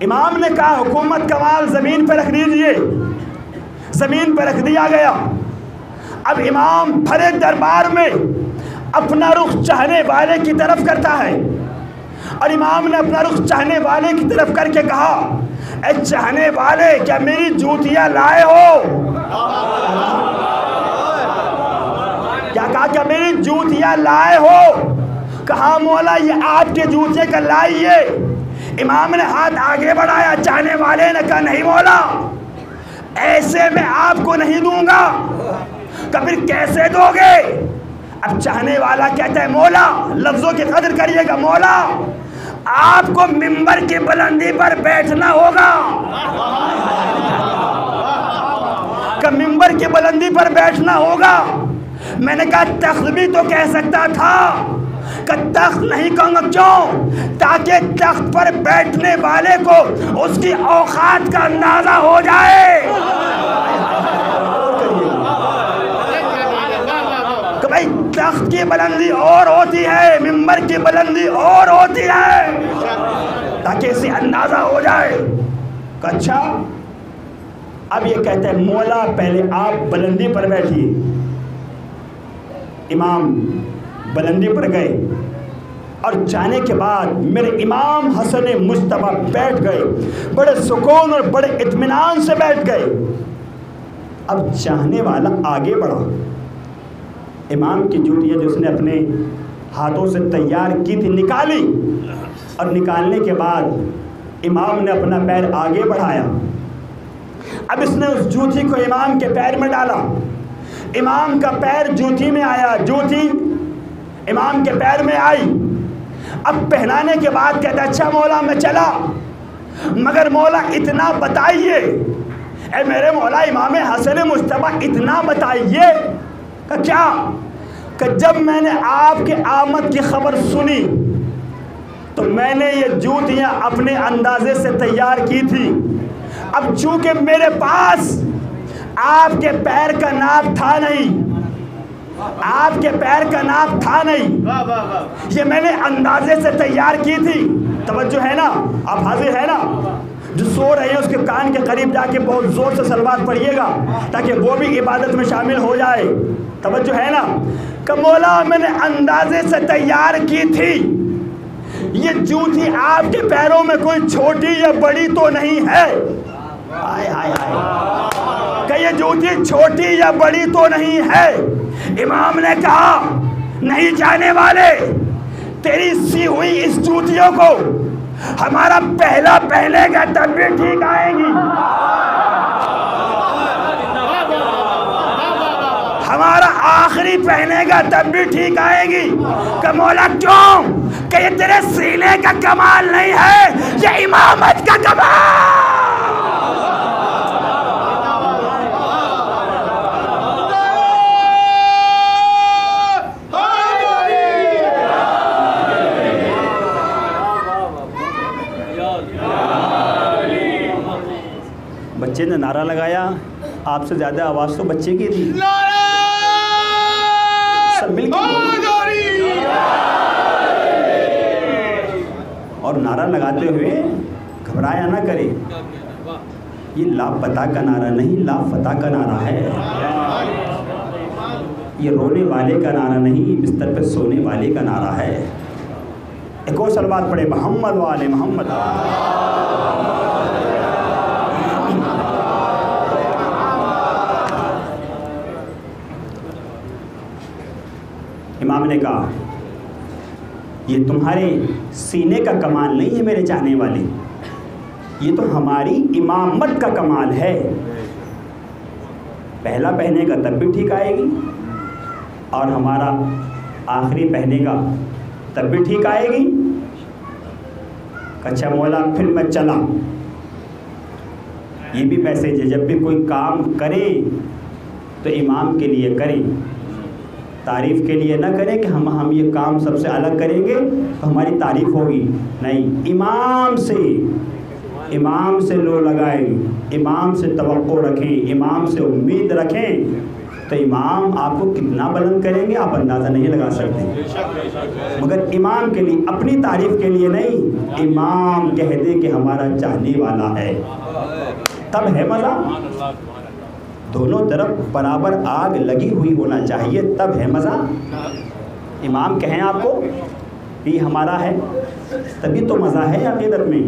امام نے کہا حکومت کا مال زمین پہ رکھ دیجئے. زمین پہ رکھ دیا گیا. اب امام بھرے دربار میں اپنا رخ چاہنے والے کی طرف کرتا ہے، اور امام نے اپنا رخ چاہنے والے کی طرف کر کے کہا اے چاہنے والے کیا میری جوتیاں لائے ہو؟ کیا کہا؟ کیا میری جوتیاں لائے ہو؟ کہا مولا یہ آپ کے جوتے کا لائیے. امام نے ہاتھ آگے بڑھایا. چاہنے والے نے کہا نہیں مولا، ایسے میں آپ کو نہیں دوں گا. پھر کیسے دو گے؟ اب چاہنے والا کہتا ہے مولا، لفظوں کی قدر کریے گا، مولا آپ کو منبر کی بلندی پر بیٹھنا ہوگا. کہ منبر کی بلندی پر بیٹھنا ہوگا. میں نے کہا تخت بھی تو کہہ سکتا تھا، کہ تخت نہیں کہوں گا. کیوں؟ تاکہ تخت پر بیٹھنے والے کو اس کی اوقات کا اندازہ ہو جائے. کہ بھائی تخت کی بلندی اور ہوتی ہے، منبر کی بلندی اور ہوتی ہے، تاکہ اسے اندازہ ہو جائے. کہ اچھا. اب یہ کہتے ہیں مولا پہلے آپ بلندی پر بیٹھیے. امام بلندی پر گئے اور جانے کے بعد میرے امام حسن مصطفیٰ بیٹھ گئے. بڑے سکون اور بڑے اطمینان سے بیٹھ گئے. اب چاہنے والا آگے بڑھا. امام کی جوتیاں جو اس نے اپنے ہاتھوں سے تیار کی تھی نکالی، اور نکالنے کے بعد امام نے اپنا پیر آگے بڑھایا. اب اس نے اس جوتی کو امام کے پیر میں ڈالا. امام کا پیر جوتی میں آیا، جوتی امام کے پیر میں آئی. اب پہنانے کے بعد کہتا اچھا مولا میں چلا، مگر مولا اتنا بتائیے، اے میرے مولا امام حسن مصطفیٰ اتنا بتائیے کہ کیا؟ کہ جب میں نے آپ کے آمد کی خبر سنی تو میں نے یہ جوتیاں اپنے اندازے سے تیار کی تھی. اب چونکہ میرے پاس آپ کے پیر کا ناپ تھا نہیں، آپ کے پیر کا ناپ تھا نہیں، یہ میں نے اندازے سے تیار کی تھی. توجہ ہے نا؟ آپ حاضر ہے نا؟ جو سو رہے ہیں اس کے کان کے قریب جا کے بہت زور سے صلوات پڑھیے گا تاکہ وہ بھی عبادت میں شامل ہو جائے. توجہ ہے نا؟ کہ مولا میں نے اندازے سے تیار کی تھی. یہ جوتی آپ کے پیروں میں کوئی چھوٹی یا بڑی تو نہیں ہے. آئے آئے آئے کہ یہ جوتی چھوٹی یا بڑی تو نہیں ہے. امام نے کہا نہیں جانے والے، تیری سی ہوئی اس جوتیوں کو ہمارا پہلا پہنے گا تب بھی ٹھیک آئے گی، ہمارا آخری پہنے گا تب بھی ٹھیک آئے گی. کہ مولا کیوں؟ کہ یہ تیرے سینے کا کمال نہیں ہے، یہ امامت کا کمال. بچے نے نعرہ لگایا، آپ سے زیادہ آواز تو بچے کی تھی. سب مل کے اور نعرہ لگاتے ہوئے گھبرایا نہ کرے. یہ لاپتہ کا نعرہ نہیں، لافتہ کا نعرہ ہے. یہ رونے والے کا نعرہ نہیں، بستر پہ سونے والے کا نعرہ ہے. ایک اور صلوات پڑھے محمد والے محمد. امام نے کہا یہ تمہارے سینے کا کمال نہیں ہے میرے چاہنے والے، یہ تو ہماری امامت کا کمال ہے. پہلا پہنے کا تب بھی ٹھیک آئے گی، اور ہمارا آخری پہنے گا تب بھی ٹھیک آئے گی؟ اچھا مولا پھر میں چلا. یہ بھی میسج ہے، جب بھی کوئی کام کرے تو امام کے لیے کریں، تعریف کے لیے نہ کریں کہ ہم یہ کام سب سے الگ کریں گے تو ہماری تعریف ہوگی. نہیں، امام سے لو لگائیں، امام سے توقع رکھیں، امام سے امید رکھیں تو امام آپ کو کتنا بلند کریں گے آپ اندازہ نہیں لگا سکتے. مگر امام کے لیے، اپنی تعریف کے لیے نہیں، امام کہہ دے کہ ہمارا چاہنے والا ہے، تب ہے مزہ. دونوں طرف برابر آگ لگی ہوئی ہونا چاہیے، تب ہے مزہ. امام کہیں آپ کو یہ ہمارا ہے، تبھی تو مزہ ہے عقیدت میں.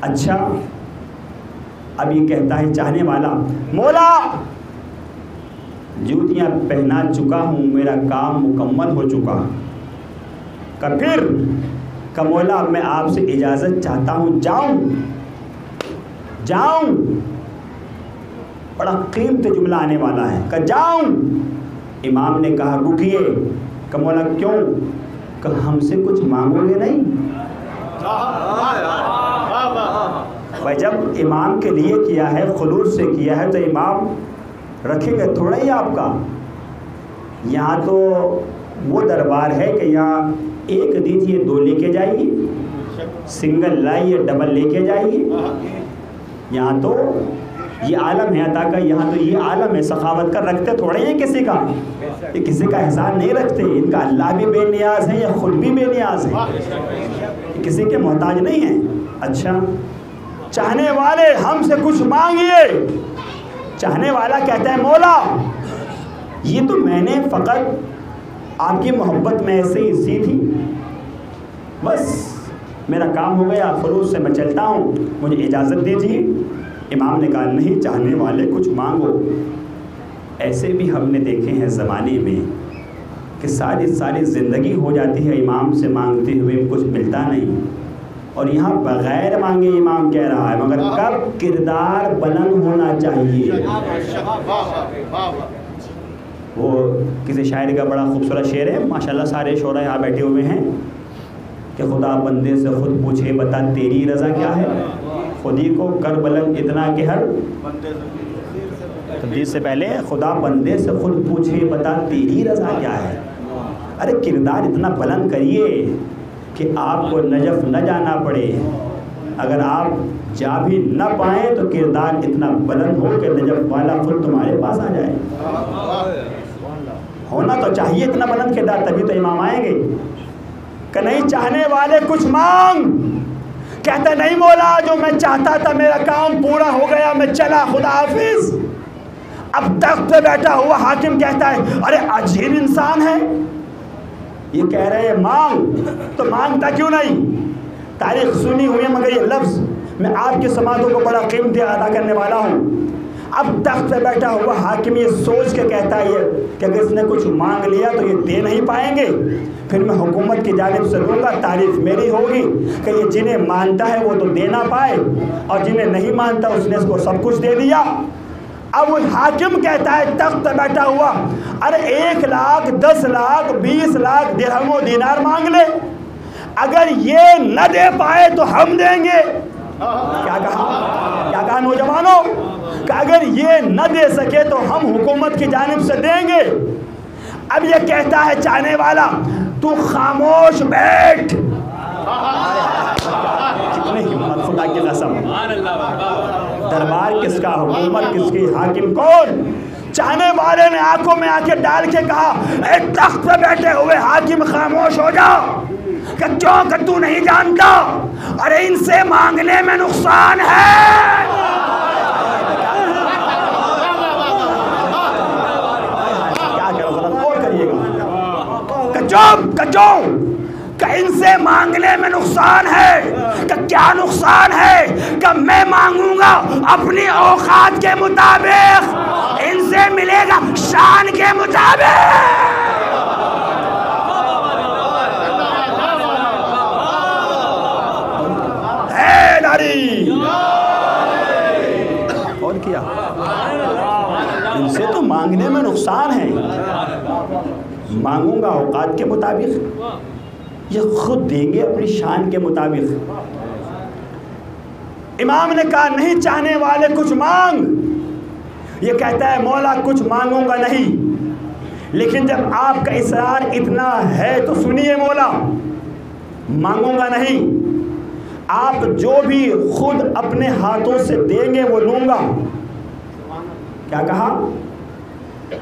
اچھا اب یہ کہتا ہے چاہنے والا، مولا جوتیاں پہنا چکا ہوں، میرا کام مکمل ہو چکا. پھر کہ مولا میں آپ سے اجازت چاہتا ہوں، جاؤں. بڑا قیمتی جملہ آنے والا ہے کہ جاؤں. امام نے کہا رکیے. کہ مولا کیوں؟ کہ ہم سے کچھ مانگو گے نہیں؟ بھائی جب امام کے لیے کیا ہے، خلوص سے کیا ہے، تو امام رکھے گا تھوڑا ہی آپ کا. یہاں تو وہ دربار ہے کہ یہاں ایک دیجیے 2 لے کے جائیے، سنگل لائیے ڈبل لے کے جائیے. یہاں تو یہ عالم ہے عطا کا، یہاں تو یہ عالم ہے سخاوت کا. رکھتے تھوڑے ہیں کسی کا، یہ کسی کا احسان نہیں رکھتے. ان کا اللہ بھی بے نیاز ہے، یا خود بھی بے نیاز ہے، کسی کے محتاج نہیں ہیں. اچھا چاہنے والے ہم سے کچھ مانگیے. چاہنے والا کہتا ہے مولا یہ تو میں نے فقط آپ کی محبت میں ایسے ہی سی تھی، بس میرا کام ہو گیا، خلوص سے میں چلتا ہوں، مجھے اجازت دیجیے. امام نے کہا نہیں، چاہنے والے کچھ مانگو. ایسے بھی ہم نے دیکھے ہیں زمانے میں کہ ساری زندگی ہو جاتی ہے امام سے مانگتے ہوئے، کچھ ملتا نہیں. اور یہاں بغیر مانگے امام کہہ رہا ہے، مگر کب کردار بلند ہونا چاہیے. وہ کسی شاعر کا بڑا خوبصورت شعر ہے، ماشاءاللہ سارے شعراء یہاں بیٹھے ہوئے ہیں، کہ خدا بندے سے خود پوچھے بتا تیری رضا کیا ہے، خودی کو کر بلند اتنا کہ ہر تبدیل سے پہلے خدا بندے سے خود پوچھے بتا تیری رضا کیا ہے. ارے کردار اتنا بلند کریے کہ آپ کو نجف نہ جانا پڑے. اگر آپ جا بھی نہ پائیں تو کردار اتنا بلند ہو کہ نجف والا خود تمہارے پاس آ جائے. ہونا تو چاہیے اتنا بلند کردار، تبھی تو امام آئیں گے. کہ نہیں چاہنے والے کچھ مانگ. کہتا نہیں مولا جو میں چاہتا تھا میرا کام پورا ہو گیا، میں چلا، خدا حافظ. اب تخت پہ بیٹھا ہوا حاکم کہتا ہے ارے عجیب انسان ہے، یہ کہہ رہے ہیں مانگ، تو مانگتا کیوں نہیں؟ تاریخ سنی ہوئی ہے، مگر یہ لفظ میں آپ کی سماعتوں کو بڑا قیمتی ادا کرنے والا ہوں. اب تخت پہ بیٹھا ہوا حاکم یہ سوچ کے کہتا ہے کہ اگر اس نے کچھ مانگ لیا تو یہ دے نہیں پائیں گے، پھر میں حکومت کی جانب سے دوں گا، تعریف میری ہوگی کہ یہ جنہیں مانتا ہے وہ تو دے نہ پائے، اور جنہیں نہیں مانتا اس نے اس کو سب کچھ دے دیا. اب وہ حاکم کہتا ہے تخت پہ بیٹھا ہوا ارے 1 لاکھ 10 لاکھ 20 لاکھ درہم و دینار مانگ لے، اگر یہ نہ دے پائے تو ہم دیں گے. کیا کہا نوجوانوں؟ کہ اگر یہ نہ دے سکے تو ہم حکومت کی جانب سے دیں گے. اب یہ کہتا ہے چاہنے والا تو خاموش بیٹھ. کتنی ہمت، خدا کی قسم. دربار کس کا، حکومت کس کی، حاکم کون؟ چاہنے والے نے آنکھوں میں آنکھیں ڈال کے کہا اے تخت پہ بیٹھے ہوئے حاکم خاموش ہو جا. کہ کیوں؟ کہ تو نہیں جانتا ارے ان سے مانگنے میں نقصان ہے. کہ ان سے مانگنے میں نقصان ہے. کہ کیا نقصان ہے؟ کہ میں مانگوں گا اپنی اوقات کے مطابق، ان سے ملے گا شان کے مطابق. اے ناری اور کیا، ان سے تو مانگنے میں نقصان ہے. مانگوں گا اوقات کے مطابق، یہ خود دیں گے اپنی شان کے مطابق۔ امام نے کہا نہیں چاہنے والے کچھ مانگ، یہ کہتا ہے مولا کچھ مانگوں گا نہیں، لیکن جب آپ کا اصرار اتنا ہے تو سنیے مولا، مانگوں گا نہیں، آپ جو بھی خود اپنے ہاتھوں سے دیں گے وہ لوں گا۔ کیا کہا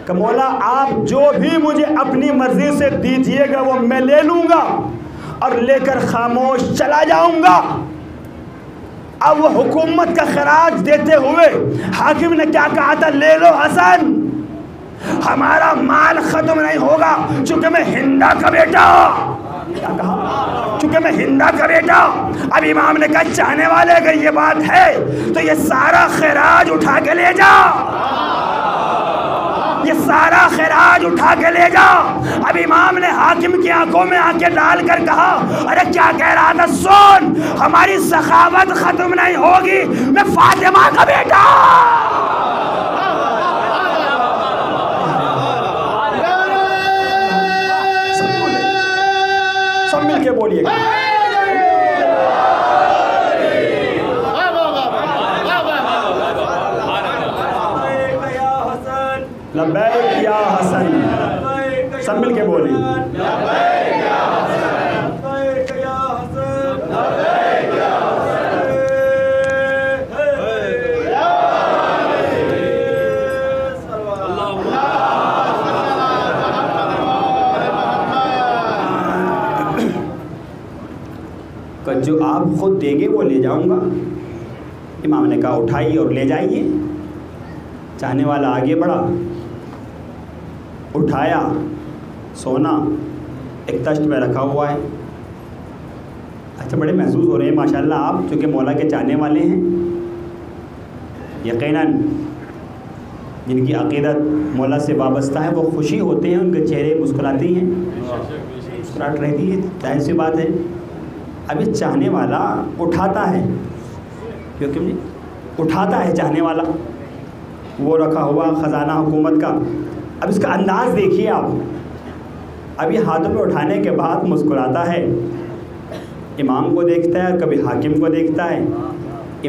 کہ مولا آپ جو بھی مجھے اپنی مرضی سے دیجئے گا وہ میں لے لوں گا اور لے کر خاموش چلا جاؤں گا۔ اب وہ حکومت کا خراج دیتے ہوئے حاکم نے کیا کہا تھا، لے لو حسن، ہمارا مال ختم نہیں ہوگا چونکہ میں ہندا کا بیٹا، کیا کہا، چونکہ میں ہندا کا بیٹا۔ اب امام نے کہا چاہنے والے اگر یہ بات ہے تو یہ سارا خراج اٹھا کے لے جا، یہ سارا خراج اٹھا کے لے جا۔ اب امام نے حاکم کی آنکھوں میں آنکھیں ڈال کر کہا ارے کیا کہہ رہا تھا، سن، ہماری سخاوت ختم نہیں ہوگی، میں فاطمہ کا بیٹا۔ سب مل کے بولیے گا، لبیک یا حسن، سب مل کے بولیں، لبیک یا حسن، لبیک یا حسن، لبیک یا حسن۔ جو آپ خود دیں گے وہ لے جاؤں گا۔ امام نے کہا اٹھائیے اور لے جائیے۔ چاہنے والا آگے بڑھا، اٹھایا، سونا ایک تشت میں رکھا ہوا ہے۔ اچھا بڑے محسوس ہو رہے ہیں ماشاءاللہ آپ چونکہ مولا کے چاہنے والے ہیں، یقیناً جن کی عقیدت مولا سے وابستہ ہے وہ خوشی ہوتے ہیں، ان کے چہرے مسکراتے ہیں، مسکراہٹ رہتی ہے، ظاہر سی بات ہے۔ اب یہ چاہنے والا اٹھاتا ہے، کیونکہ اٹھاتا ہے چاہنے والا، وہ رکھا ہوا خزانہ حکومت کا۔ اب اس کا انداز دیکھیے آپ، اب یہ ہاتھوں میں اٹھانے کے بعد مسکراتا ہے، امام کو دیکھتا ہے، کبھی حاکم کو دیکھتا ہے۔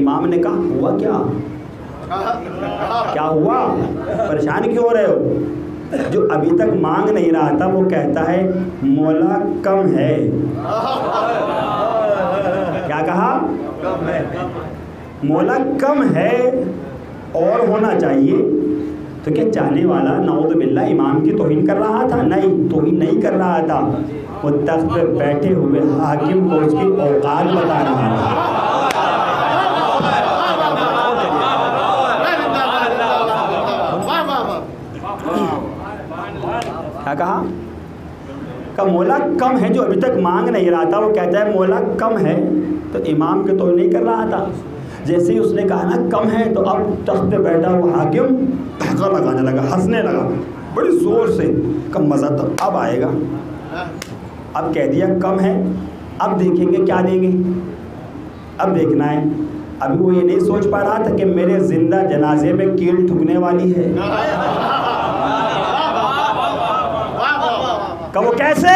امام نے کہا ہوا کیا، کیا ہوا، پریشان کیوں ہو رہے ہو؟ جو ابھی تک مانگ نہیں رہا تھا وہ کہتا ہے مولا کم ہے۔ کیا کہا، مولا کم ہے اور ہونا چاہیے۔ تو کیا چاہنے والا نعوذ باللہ امام کی توہین کر رہا تھا؟ نہیں، توہین نہیں کر رہا تھا، وہ تخت پہ بیٹھے ہوئے حاکم کو اس کی اوقات بتا رہا تھا۔ کیا کہا کہ مولا کم ہے، جو ابھی تک مانگ نہیں رہا تھا وہ کہتا ہے مولا کم ہے، تو امام کے توہین نہیں کر رہا تھا۔ جیسے ہی اس نے کہا نا کم ہے تو اب تخت پہ بیٹھا وہ حاکم دھکا لگانے لگا، ہنسنے لگا بڑی زور سے کہ مزہ تو اب آئے گا۔ اب کہہ دیا کم ہے، اب دیکھیں گے کیا دیں گے، اب دیکھنا ہے۔ ابھی وہ یہ نہیں سوچ پا رہا تھا کہ میرے زندہ جنازے میں کیل ٹھکنے والی ہے، کہ وہ کیسے۔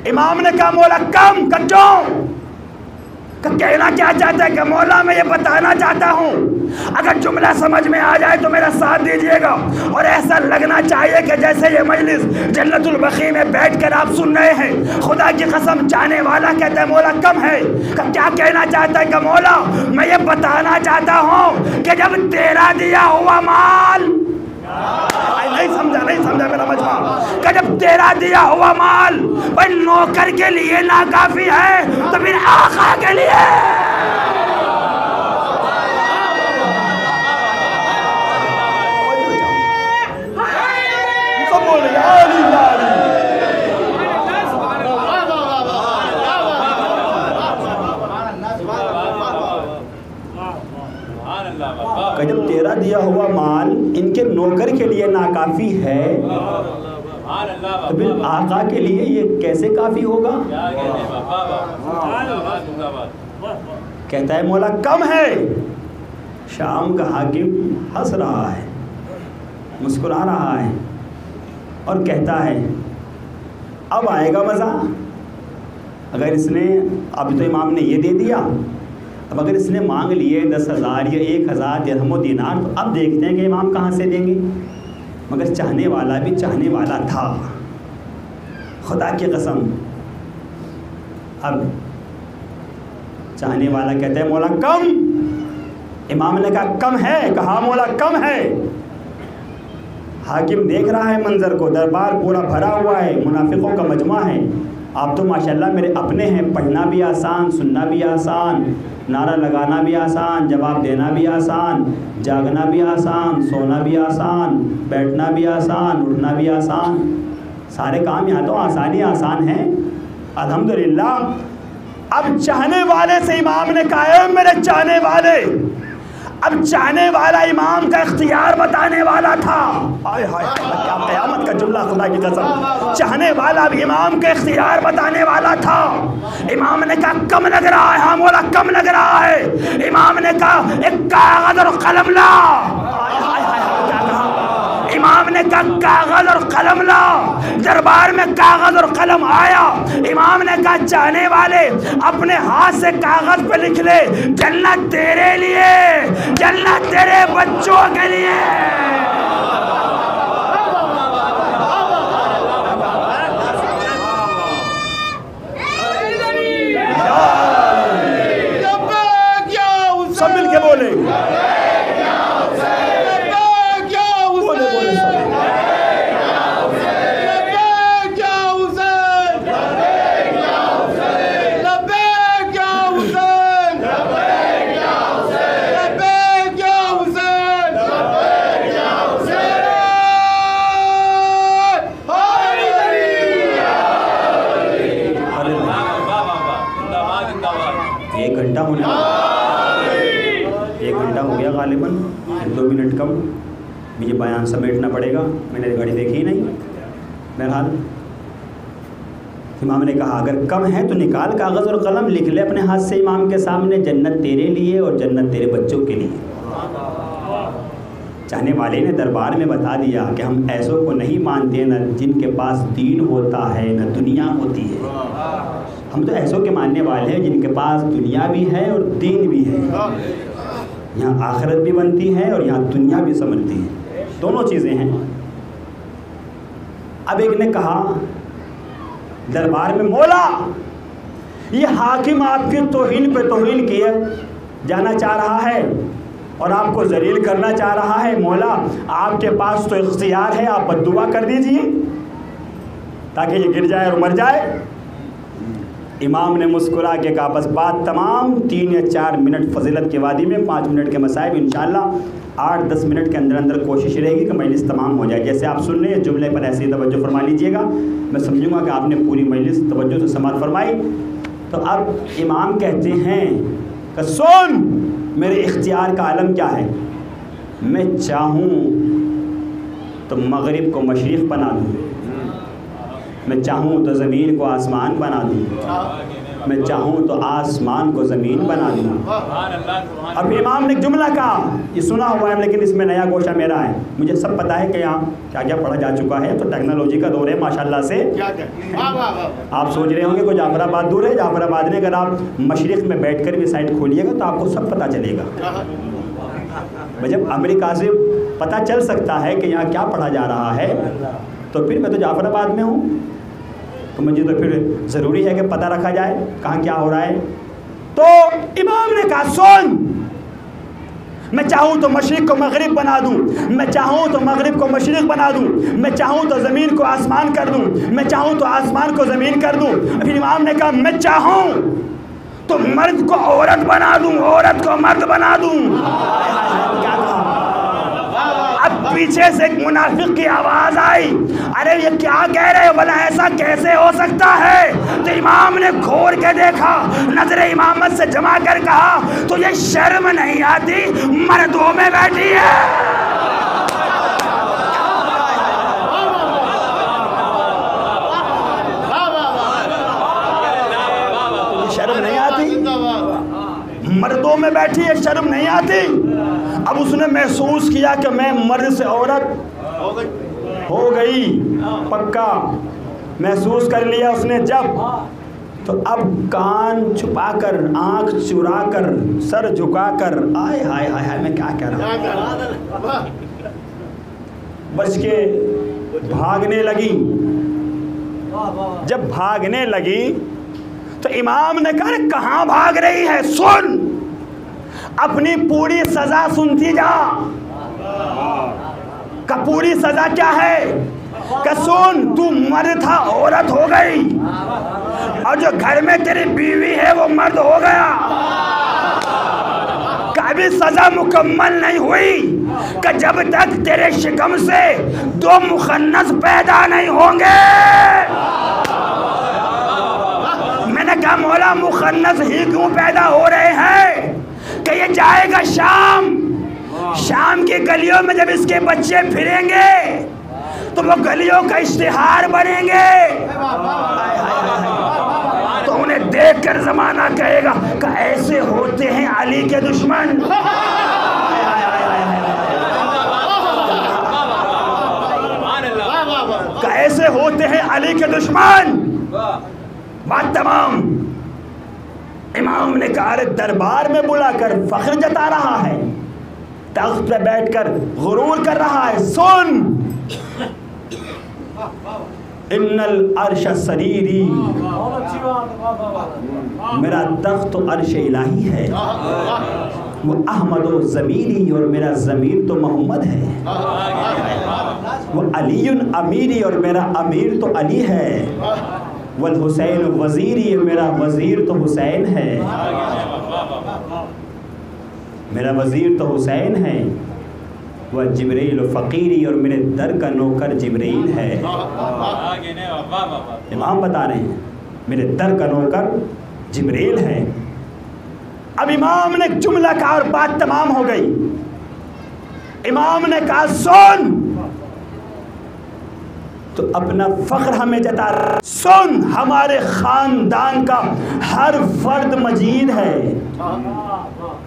امام نے کہا مولا کم کچوں، کہنا کیا چاہتا ہے کہ مولا میں یہ بتانا چاہتا ہوں، اگر جملہ سمجھ میں آ جائے تو میرا ساتھ دیجئے گا، اور ایسا لگنا چاہیے کہ جیسے یہ مجلس جنت البقیع میں بیٹھ کر آپ سن رہے ہیں۔ خدا کی قسم چاہنے والا کہتا ہے مولا کم ہے، کیا کہنا چاہتا ہے کہ مولا میں یہ بتانا چاہتا ہوں کہ جب تیرا دیا ہوا مال، نہیں سمجھا میرا مجمع، کہ جب تیرا دیا ہوا مال بھائی نوکر کے لیے ناکافی ہے تو پھر آقا کے لیے۔ سب بولے کہ جب تیرا دیا ہوا مال ان کے نوکر کے لیے ناکافی ہے تو پھر آقا کے لیے یہ کیسے کافی ہوگا؟ کہتا ہے مولا کم ہے۔ شام کا حاکم ہنس رہا ہے، مسکرا رہا ہے، اور کہتا ہے اب آئے گا مزہ. اگر اس نے اب تو امام نے یہ دے دیا, اب اگر اس نے مانگ لیے 10,000 یا 1,000 درہم و دینار, تو اب دیکھتے ہیں کہ امام کہاں سے دیں گے. مگر چاہنے والا بھی چاہنے والا تھا, خدا کی قسم. اب چاہنے والا کہتا ہے مولا کم. امام نے کہا کم ہے, کہا مولا کم ہے. حاکم دیکھ رہا ہے منظر کو, دربار پورا بھرا ہوا ہے, منافقوں کا مجمع ہے. آپ تو ماشاءاللہ میرے اپنے ہیں, پڑھنا بھی آسان, سننا بھی آسان, نعرہ لگانا بھی آسان, جواب دینا بھی آسان, جاگنا بھی آسان, سونا بھی آسان, بیٹھنا بھی آسان, اٹھنا بھی آسان, سارے کام یہاں تو آسانی آسان ہیں الحمدللہ. اب چاہنے والے سے امام نے کہا اے میرے چاہنے والے, اب چاہنے والا امام کا اختیار بتانے والا تھا. ہائے ہائے کیا قیامت کا جملہ, خدا کی قسم. چاہنے والا بھی امام کا اختیار بتانے والا تھا. امام نے کہا کم لگ رہا ہے. ہاں مولا کم لگ رہا ہے. امام نے کہا ایک کاغذ اور قلم لا. امام نے کہا کاغذ اور قلم لا. دربار میں کاغذ اور قلم آیا. امام نے کہا چاہنے والے اپنے ہاتھ سے کاغذ پہ لکھ لے, جنت تیرے لیے, جنت تیرے بچوں کے لیے. سب مل کے بولے غالباً 2 منٹ کم, مجھے بیان سمیٹنا پڑے گا, میں نے گھڑی دیکھی ہی نہیں. بہرحال امام نے کہا اگر کم ہے تو نکال کاغذ اور قلم, لکھ لے اپنے ہاتھ سے امام کے سامنے, جنت تیرے لیے اور جنت تیرے بچوں کے لیے. چاہنے والے نے دربار میں بتا دیا کہ ہم ایسوں کو نہیں مانتے نہ جن کے پاس دین ہوتا ہے نہ دنیا ہوتی ہے. ہم تو ایسوں کے ماننے والے ہیں جن کے پاس دنیا بھی ہے اور دین بھی ہے. یہاں آخرت بھی بنتی ہے اور یہاں دنیا بھی سمجھتی ہے, دونوں چیزیں ہیں. اب ایک نے کہا دربار میں مولا یہ حاکم آپ کی توہین پہ توہین کیے جانا چاہ رہا ہے اور آپ کو ذلیل کرنا چاہ رہا ہے. مولا آپ کے پاس تو اختیار ہے, آپ بد دعا کر دیجئے تاکہ یہ گر جائے اور مر جائے. امام نے مسکرا کے کہا بس بات تمام. 3 یا 4 منٹ فضیلت کے وادی میں, 5 منٹ کے مصائب, انشاءاللہ 8-10 منٹ کے اندر اندر کوشش رہے گی کہ مجلس تمام ہو جائے. جیسے آپ سن رہے ہیں جملے پر ایسے ہی توجہ فرما لیجئے گا, میں سمجھوں گا کہ آپ نے پوری مجلس توجہ سے سماعت فرمائی. تو اب امام کہتے ہیں کہ سن, میرے اختیار کا عالم کیا ہے. میں چاہوں تو مغرب کو مشرق بنا دوں, میں چاہوں تو زمین کو آسمان بنا دوں, میں چاہوں تو آسمان کو زمین بنا دوں. اب امام نے ایک جملہ کہا, یہ سنا ہوا ہے لیکن اس میں نیا گوشہ میرا ہے. مجھے سب پتا ہے کہ یہاں کیا کیا پڑھا جا چکا ہے, تو ٹیکنالوجی کا دور ہے ماشاءاللہ سے. آپ سوچ رہے ہوں گے کہ جعفر آباد دور ہے. جعفر آباد میں اگر آپ مشرق میں بیٹھ کر بھی سائٹ کھولیے گا تو آپ کو سب پتہ چلے گا. جب امریکہ سے پتہ چل سکتا ہے کہ یہاں کیا پڑھا جا رہا ہے, تو پھر میں تو جعفر آباد میں ہوں, تو مجھے تو پھر ضروری ہے کہ پتہ رکھا جائے کہاں کیا ہو رہا ہے. تو امام نے کہا سن, میں چاہوں تو مشرق کو مغرب بنا دوں, میں چاہوں تو مغرب کو مشرق بنا دوں, میں چاہوں تو زمین کو آسمان کر دوں, میں چاہوں تو آسمان کو زمین کر دوں. پھر امام نے کہا میں چاہوں تو مرد کو عورت بنا دوں, عورت کو مرد بنا دوں. کیا کہا؟ اب پیچھے سے ایک منافق کی آواز آئی, ارے یہ کیا کہہ رہے ہو, بلا ایسا کیسے ہو سکتا ہے. تو امام نے گھور کے دیکھا, نظر امامت سے جما کر کہا تو یہ شرم نہیں آتی, مردوں میں بیٹھی ہے. شرم نہیں آتی, مردوں میں بیٹھی ہے, شرم نہیں آتی. اب اس نے محسوس کیا کہ میں مرد سے عورت ہو گئی پکا محسوس کر لیا اس نے جب، تو اب کان چھپا کر، آنکھ چرا کر، سر جھکا کر، آئے ہائے ہائے ہائے میں کیا کہہ رہا ہوں، بچ کے بھاگنے لگی۔ جب بھاگنے لگی تو امام نے کہا کہاں بھاگ رہی ہے، سن اپنی پوری سزا سنتی جا۔ کہ پوری سزا کیا ہے؟ کہ سن تو مرد تھا عورت ہو گئی، اور جو گھر میں تیری بیوی ہے وہ مرد ہو گیا۔ کہ ابھی سزا مکمل نہیں ہوئی، کہ جب تک تیرے شکم سے 2 مخنث پیدا نہیں ہوں گے۔ میں نے کہا مولا مخنث ہی کیوں پیدا ہو رہے ہیں؟ کہ یہ جائے گا شام، شام کی گلیوں میں جب اس کے بچے پھریں گے تو وہ گلیوں کا اشتہار بنیں گے، تو انہیں دیکھ کر زمانہ کہے گا کہ ایسے ہوتے ہیں علی کے دشمن۔ کہ ایسے ہوتے ہیں علی کے دشمن۔ بات تمام۔ امام نے کہا دربار میں بلا کر فخر جتا رہا ہے، تخت پہ بیٹھ کر غرور کر رہا ہے، سن ان العرش سریری، میرا تخت تو عرش الہی ہے، وہ احمد و ضمیری اور میرا ضمیر تو محمد ہے، وہ علی امیری اور میرا امیر تو علی ہے، والحسین وزیری اور میرا وزیر تو حسین ہے، میرا وزیر تو حسین ہے، وہ جبریل فقیری اور میرے در کا نوکر جبریل ہے۔ امام بتا رہے ہیں میرے در کا نوکر جبریل ہے۔ اب امام نے جملہ کہا اور بات تمام ہو گئی۔ امام نے کہا سن، تو اپنا فخر ہمیں جتا رہا، سن ہمارے خاندان کا ہر فرد مجید ہے۔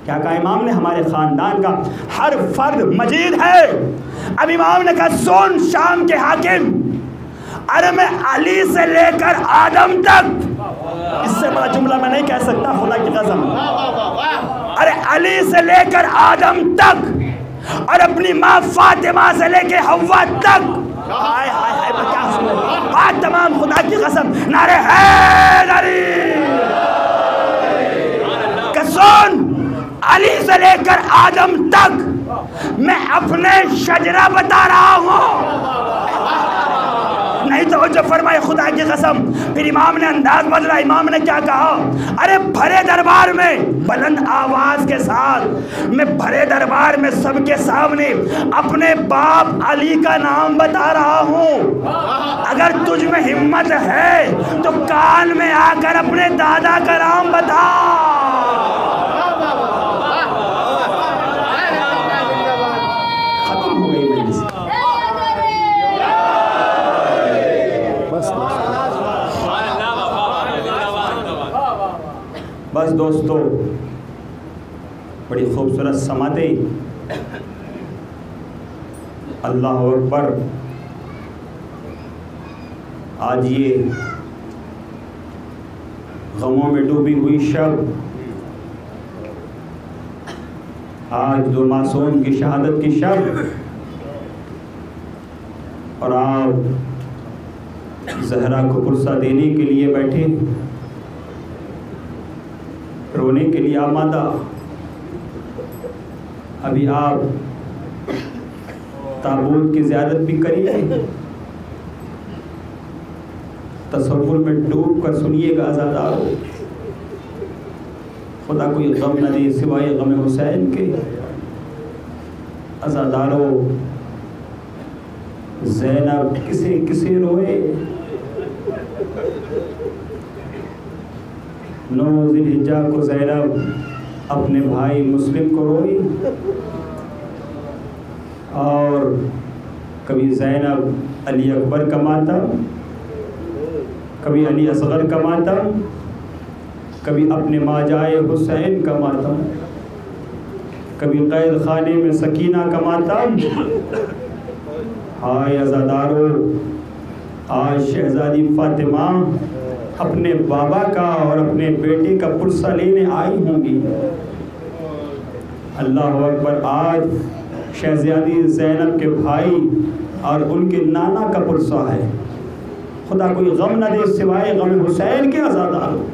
کیا کہا امام نے؟ ہمارے خاندان کا ہر فرد مجید ہے۔ اب امام نے کہا سن شام کے حاکم، ارے میں علی سے لے کر آدم تک، اس سے بڑا جملہ میں نہیں کہہ سکتا خدا کی قسم، ارے علی سے لے کر آدم تک اور اپنی ماں فاطمہ سے لے کے حوا تک، ہائے ہائے ہائے میں کیا سنوں، بات تمام خدا کی قسم، نعرہ حیدری، کہ سن علی سے لے کر آدم تک میں اپنے شجرہ بتا رہا ہوں۔ نہیں توجہ فرمائے خدا کی قسم۔ پھر امام نے انداز بدلا، امام نے کیا کہا؟ ارے بھرے دربار میں بلند آواز کے ساتھ میں بھرے دربار میں سب کے سامنے اپنے باپ علی کا نام بتا رہا ہوں، اگر تجھ میں ہمت ہے تو کان میں آ کر اپنے دادا کا نام بتا۔ ختم ہو گئی مجلس۔ بس دوستو بڑی خوبصورت سماعتیں، اللہ اکبر۔ آج یہ غموں میں ڈوبی ہوئی شب، آج 2 معصوم کی شہادت کی شب، اور آپ زہرا کو پرسہ دینے کے لیے بیٹھے، رونے کے لیے آمادہ۔ ابھی آپ تابوت کی زیارت بھی کریے، تصور میں ڈوب کر سنیے گا عزادارو، خدا کوئی غم نہ دے سوائے غم حسین کے۔ عزادارو زینب کسے کسے روئے، 9 ذی الحجہ کو زینب اپنے بھائی مسلم کو روئی، اور کبھی زینب علی اکبر کا ماتم، کبھی علی اصغر کا ماتم، کبھی اپنے ماجائے حسین کا ماتم، کبھی قید خانے میں سکینہ کا ماتم۔ ہائے عزادارو، آج شہزادی فاطمہ اپنے بابا کا اور اپنے بیٹے کا پرسہ لینے آئی ہوں گی۔ اللہ اکبر، آج شہزادی زینب کے بھائی اور ان کے نانا کا پرسہ ہے۔ خدا کوئی غم نہ دے سوائے غم حسین کے عزادارو۔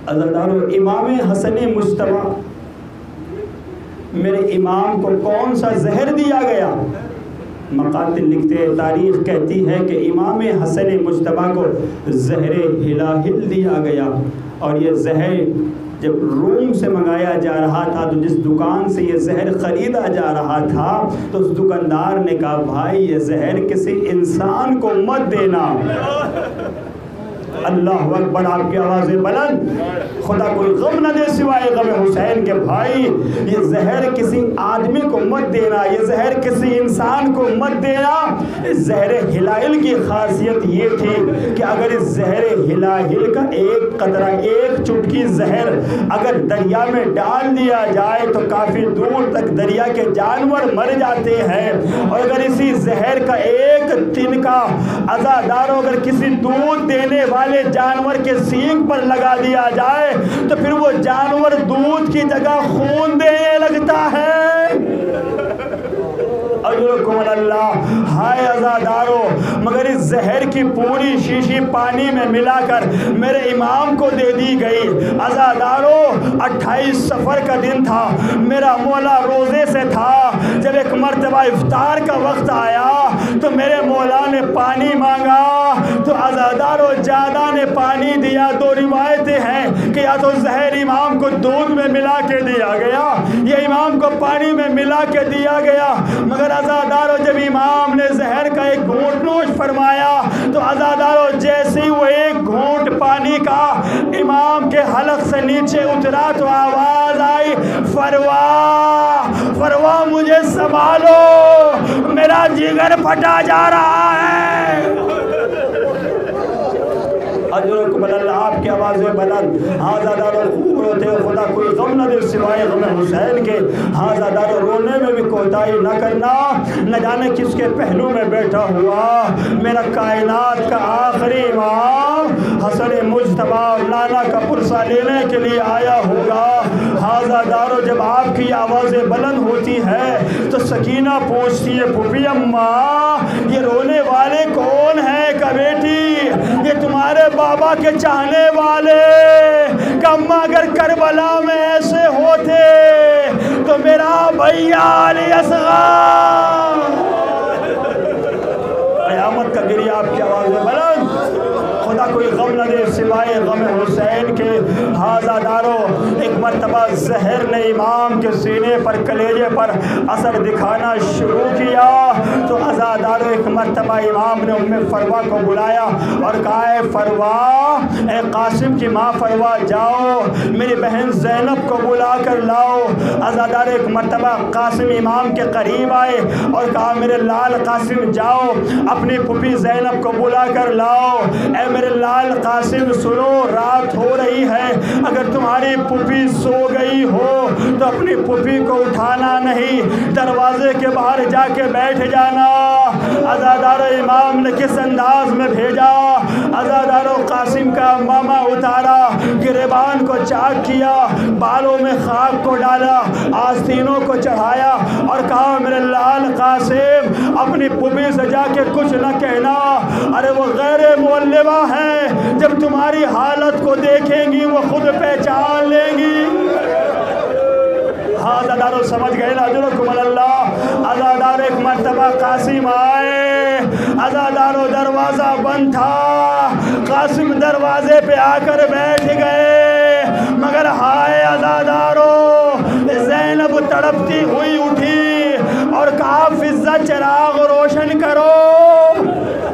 عزادارو، امام حسن مجتبیٰ، میرے امام کو کون سا زہر دیا گیا؟ مقاتل لکھتے ہیں، تاریخ کہتی ہے کہ امام حسن مجتبیٰ کو زہر ہلاہل دیا گیا، اور یہ زہر جب روم سے منگایا جا رہا تھا تو جس دکان سے یہ زہر خریدا جا رہا تھا تو اس دکاندار نے کہا بھائی یہ زہر کسی انسان کو مت دینا۔ اللہ اکبر، آپ کی آوازیں بلند۔ خدا کوئی غم نہ دے سوائے غم حسین کے بھائی، یہ زہر کسی آدمی کو مت دینا، یہ زہر کسی انسان کو مت دینا۔ اس زہر ہلاہل کی خاصیت یہ تھی کہ اگر اس زہر ہلاہل کا ایک قطرہ، ایک چٹکی زہر اگر دریا میں ڈال دیا جائے تو کافی دور تک دریا کے جانور مر جاتے ہیں، اور اگر اسی زہر کا ایک تنکا عزادارو اگر کسی دودھ دینے والے جانور کے سینگ پر لگا دیا جائے تو پھر وہ جانور دودھ کی جگہ خون دینے لگتا ہے۔ اجرکم اللہ، ہائے عزادارو، مگر اس زہر کی پوری شیشی پانی میں ملا کر میرے امام کو دے دی گئی۔ عزادارو، 28 صفر کا دن تھا، میرا مولا روزے سے تھا۔ جب ایک مرتبہ افطار کا وقت آیا تو میرے مولا نے پانی مانگا تو عزادارو جادہ نے پانی دیا۔ دو روایتیں ہیں کہ یا تو زہر امام کو دودھ میں ملا کے دیا گیا یا امام کو پانی میں ملا کے دیا گیا، مگر عزادارو جب امام نے زہر کا ایک گھونٹ نوش فرمایا تو عزادارو جیسے ہی وہ ایک گھونٹ پانی کا امام کے حلق سے نیچے اترا تو آواز آئی، فروا فروا مجھے سنبھالو، میرا جگر پھٹا جا رہا ہے۔ اجرکم اللہ، آپ کی آوازیں بلند۔ عزادارو خوب روتے ہو، خدا کوئی غم نہ دے سوائے غم حسین کے۔ عزادارو رونے میں بھی کوتاہی نہ کرنا، نہ جانے کس کے پہلو میں بیٹھا ہوا میرا کائنات کا آخری امام حسن مجتبیٰ اور نانا کا پرسہ لینے کے لیے آیا ہوگا۔ عزادارو جب آپ کی آوازیں بلند ہوتی ہے تو سکینہ پوچھتی ہے پھوپھی اماں یہ رونے والے کون ہیں؟ کہ بیٹی یہ تمہارے بابا کے چاہنے والے، کہ اماں اگر کربلا میں ایسے ہوتے تو میرا بھیا علی اصغر۔ قیامت کا گریہ آپ کی آواز میں بلند۔ خدا کوئی غم نہ دے سوائے غم حسین کے۔ عزادارو ایک مرتبہ زہر نے امام کے سینے پر، کلیجے پر اثر دکھانا شروع کیا تو عزادارو ایک مرتبہ امام نے ام فروا کو بلایا اور کہا اے فروا، اے قاسم کی ماں فروا، جاؤ میری بہن زینب کو بلا کر لاؤ۔ عزادارو ایک مرتبہ قاسم امام کے قریب آئے اور کہا میرے لال قاسم جاؤ اپنی پھوپھی زینب کو بلا کر لاؤ۔ اے میرے لال قاسم سنو، رات ہو رہی ہے، اگر تمہاری پھوپھی سو گئی ہو تو اپنی پھوپھی کو اٹھانا نہیں، دروازے کے باہر جا کے بیٹھ جانا۔ عزادارو امام نے کس انداز میں بھیجا؟ عزادارو قاسم کا ماما اتارا، گریبان کو چاک کیا، بالوں میں خاک کو ڈالا، آستینوں کو چڑھایا اور کہا میرے لال قاسم اپنی پھوپھی سے جا کے کچھ نہ کہنا، ارے وہ غیر معلمہ ہیں، جب تمہاری حالت کو دیکھیں گی وہ خود پہچان لیں گی۔ عزادارو سمجھ گئے نا؟ اجرکم اللہ۔ عزادارو ایک مرتبہ قاسم آئے، عزادارو دروازہ بند تھا، قاسم دروازے پہ آ کر بیٹھ گئے، مگر ہائے عزادارو زینب تڑپتی ہوئی اٹھی اور کہا فضہ چراغ روشن کرو۔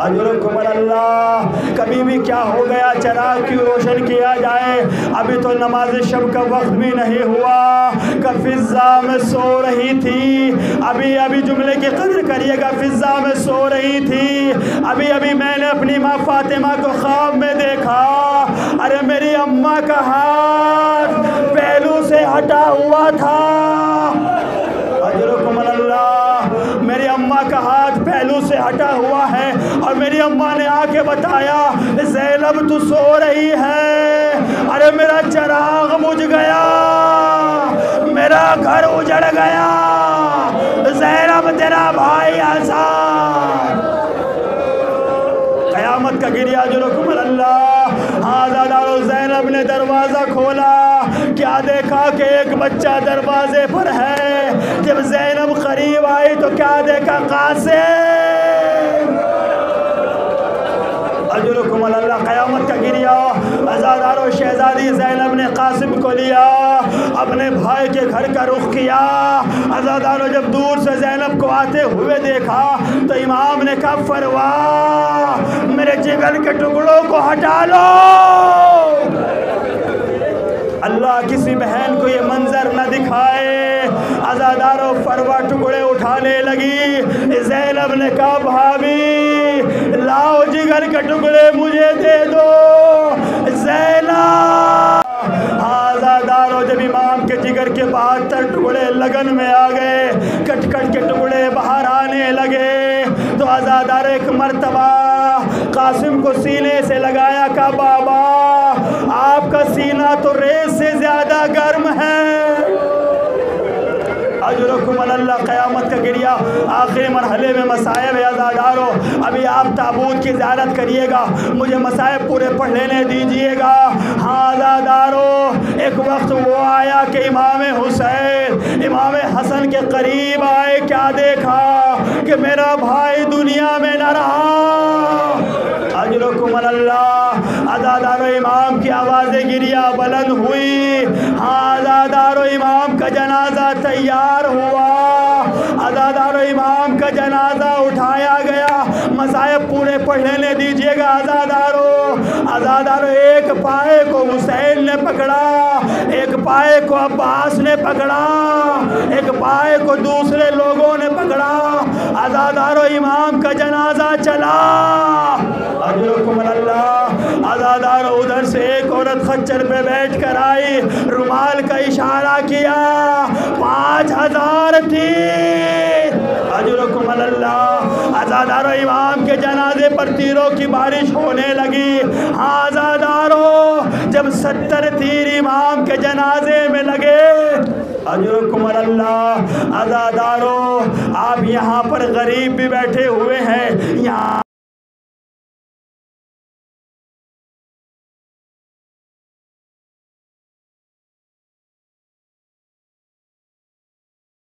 اجرکم اللہ، کبھی بھی کیا ہو گیا چراغ کی روشن کیا جائے؟ ابھی تو نماز شب کا وقت بھی نہیں ہوا کہ فضہ میں سو رہی تھی۔ ابھی جملے کی قدر کریے گا، فضہ میں سو رہی تھی۔ ابھی میں نے اپنی ماں فاطمہ کو خواب میں دیکھا، ارے میری اماں کا ہاتھ پہلو سے ہٹا ہوا تھا۔ اجرکم اللہ، میری اماں کا ہاتھ پہلو سے ہٹا ہوا ہے اور میری اماں نے آ کے بتایا زینب تو سو رہی ہے. ارے میرا چراغ بجھ گیا, میرا گھر اجڑ گیا, زینب تیرا بھائی آزاد. قیامت کا گریہ جلوکم اللہ. آزادار زینب نے دروازہ کھولا, کیا دیکھا کہ ایک بچہ دروازے پر ہے. جب زینب قریب آئی تو کیا دیکھا, قاسم. اجرکم اللہ. قیامت کا گریہ. آزادار و شہزادی زینب نے قاسم کو لیا, اپنے بھائی کے گھر کا رخ کیا. آزادارو جب دور سے زینب کو آتے ہوئے دیکھا تو امام نے کہا فروا میرے جگر کے ٹکڑوں کو ہٹا لو. اللہ کسی بہن کو یہ منظر نہ دکھائے. آزادارو فروا ٹکڑے اٹھانے لگی. زینب نے کہا بھابی لاؤ جگر کے ٹکڑے مجھے دے دو. زینب. آزادارو جب امام کے جگر کے 72 ٹکڑے لگن میں آ گئے, کٹ کٹ کے ٹکڑے باہر آنے لگے, تو آزادار ایک مرتبہ قاسم کو سینے سے لگایا, کہا بابا آپ کا سینہ تو ریت سے زیادہ گرم ہے. اجرکم اللہ. قیامت کا گریہ. آخری مرحلے میں مصائب آزادارو. ابھی آپ تابوت کی زیارت کریے گا, مجھے مصائب پورے پڑھ لینے دیجئے گا. ہاں آزادارو, ایک وقت وہ آیا کہ امام حسین امام حسن کے قریب آئے. کیا دیکھا کہ میرا بھائی دنیا میں نہ رہا. اجرکم اللہ. آزادارو امام کی آوازیں گریہ بلند ہوئی. ہاں آزادارو امام کا جنازہ تیار ہوا. آزادارو امام کا جنازہ اٹھایا گیا. مصائب پورے پڑھ لینے دیجئے گا آزادارو. آزادارو ایک پائے کو حسین نے پکڑا, ایک پائے کو عباس نے پکڑا, ایک پائے کو دوسرے لوگوں نے پکڑا. آزادارو امام کا جنازہ چلا. اجرکم اللہ. آزادارو ادھر سے ایک عورت خچر پہ بیٹھ کر آئی, رومال کا اشارہ کیا. 5000 تھی. اجرکم اللہ. آزادارو امام کے جنازے پر تیروں کی بارش ہونے لگی. آزادارو جب 70 تیر امام کے جنازے میں لگے. اجرکم اللہ. آزادارو آپ یہاں پر غریب بھی بیٹھے ہوئے ہیں, یہاں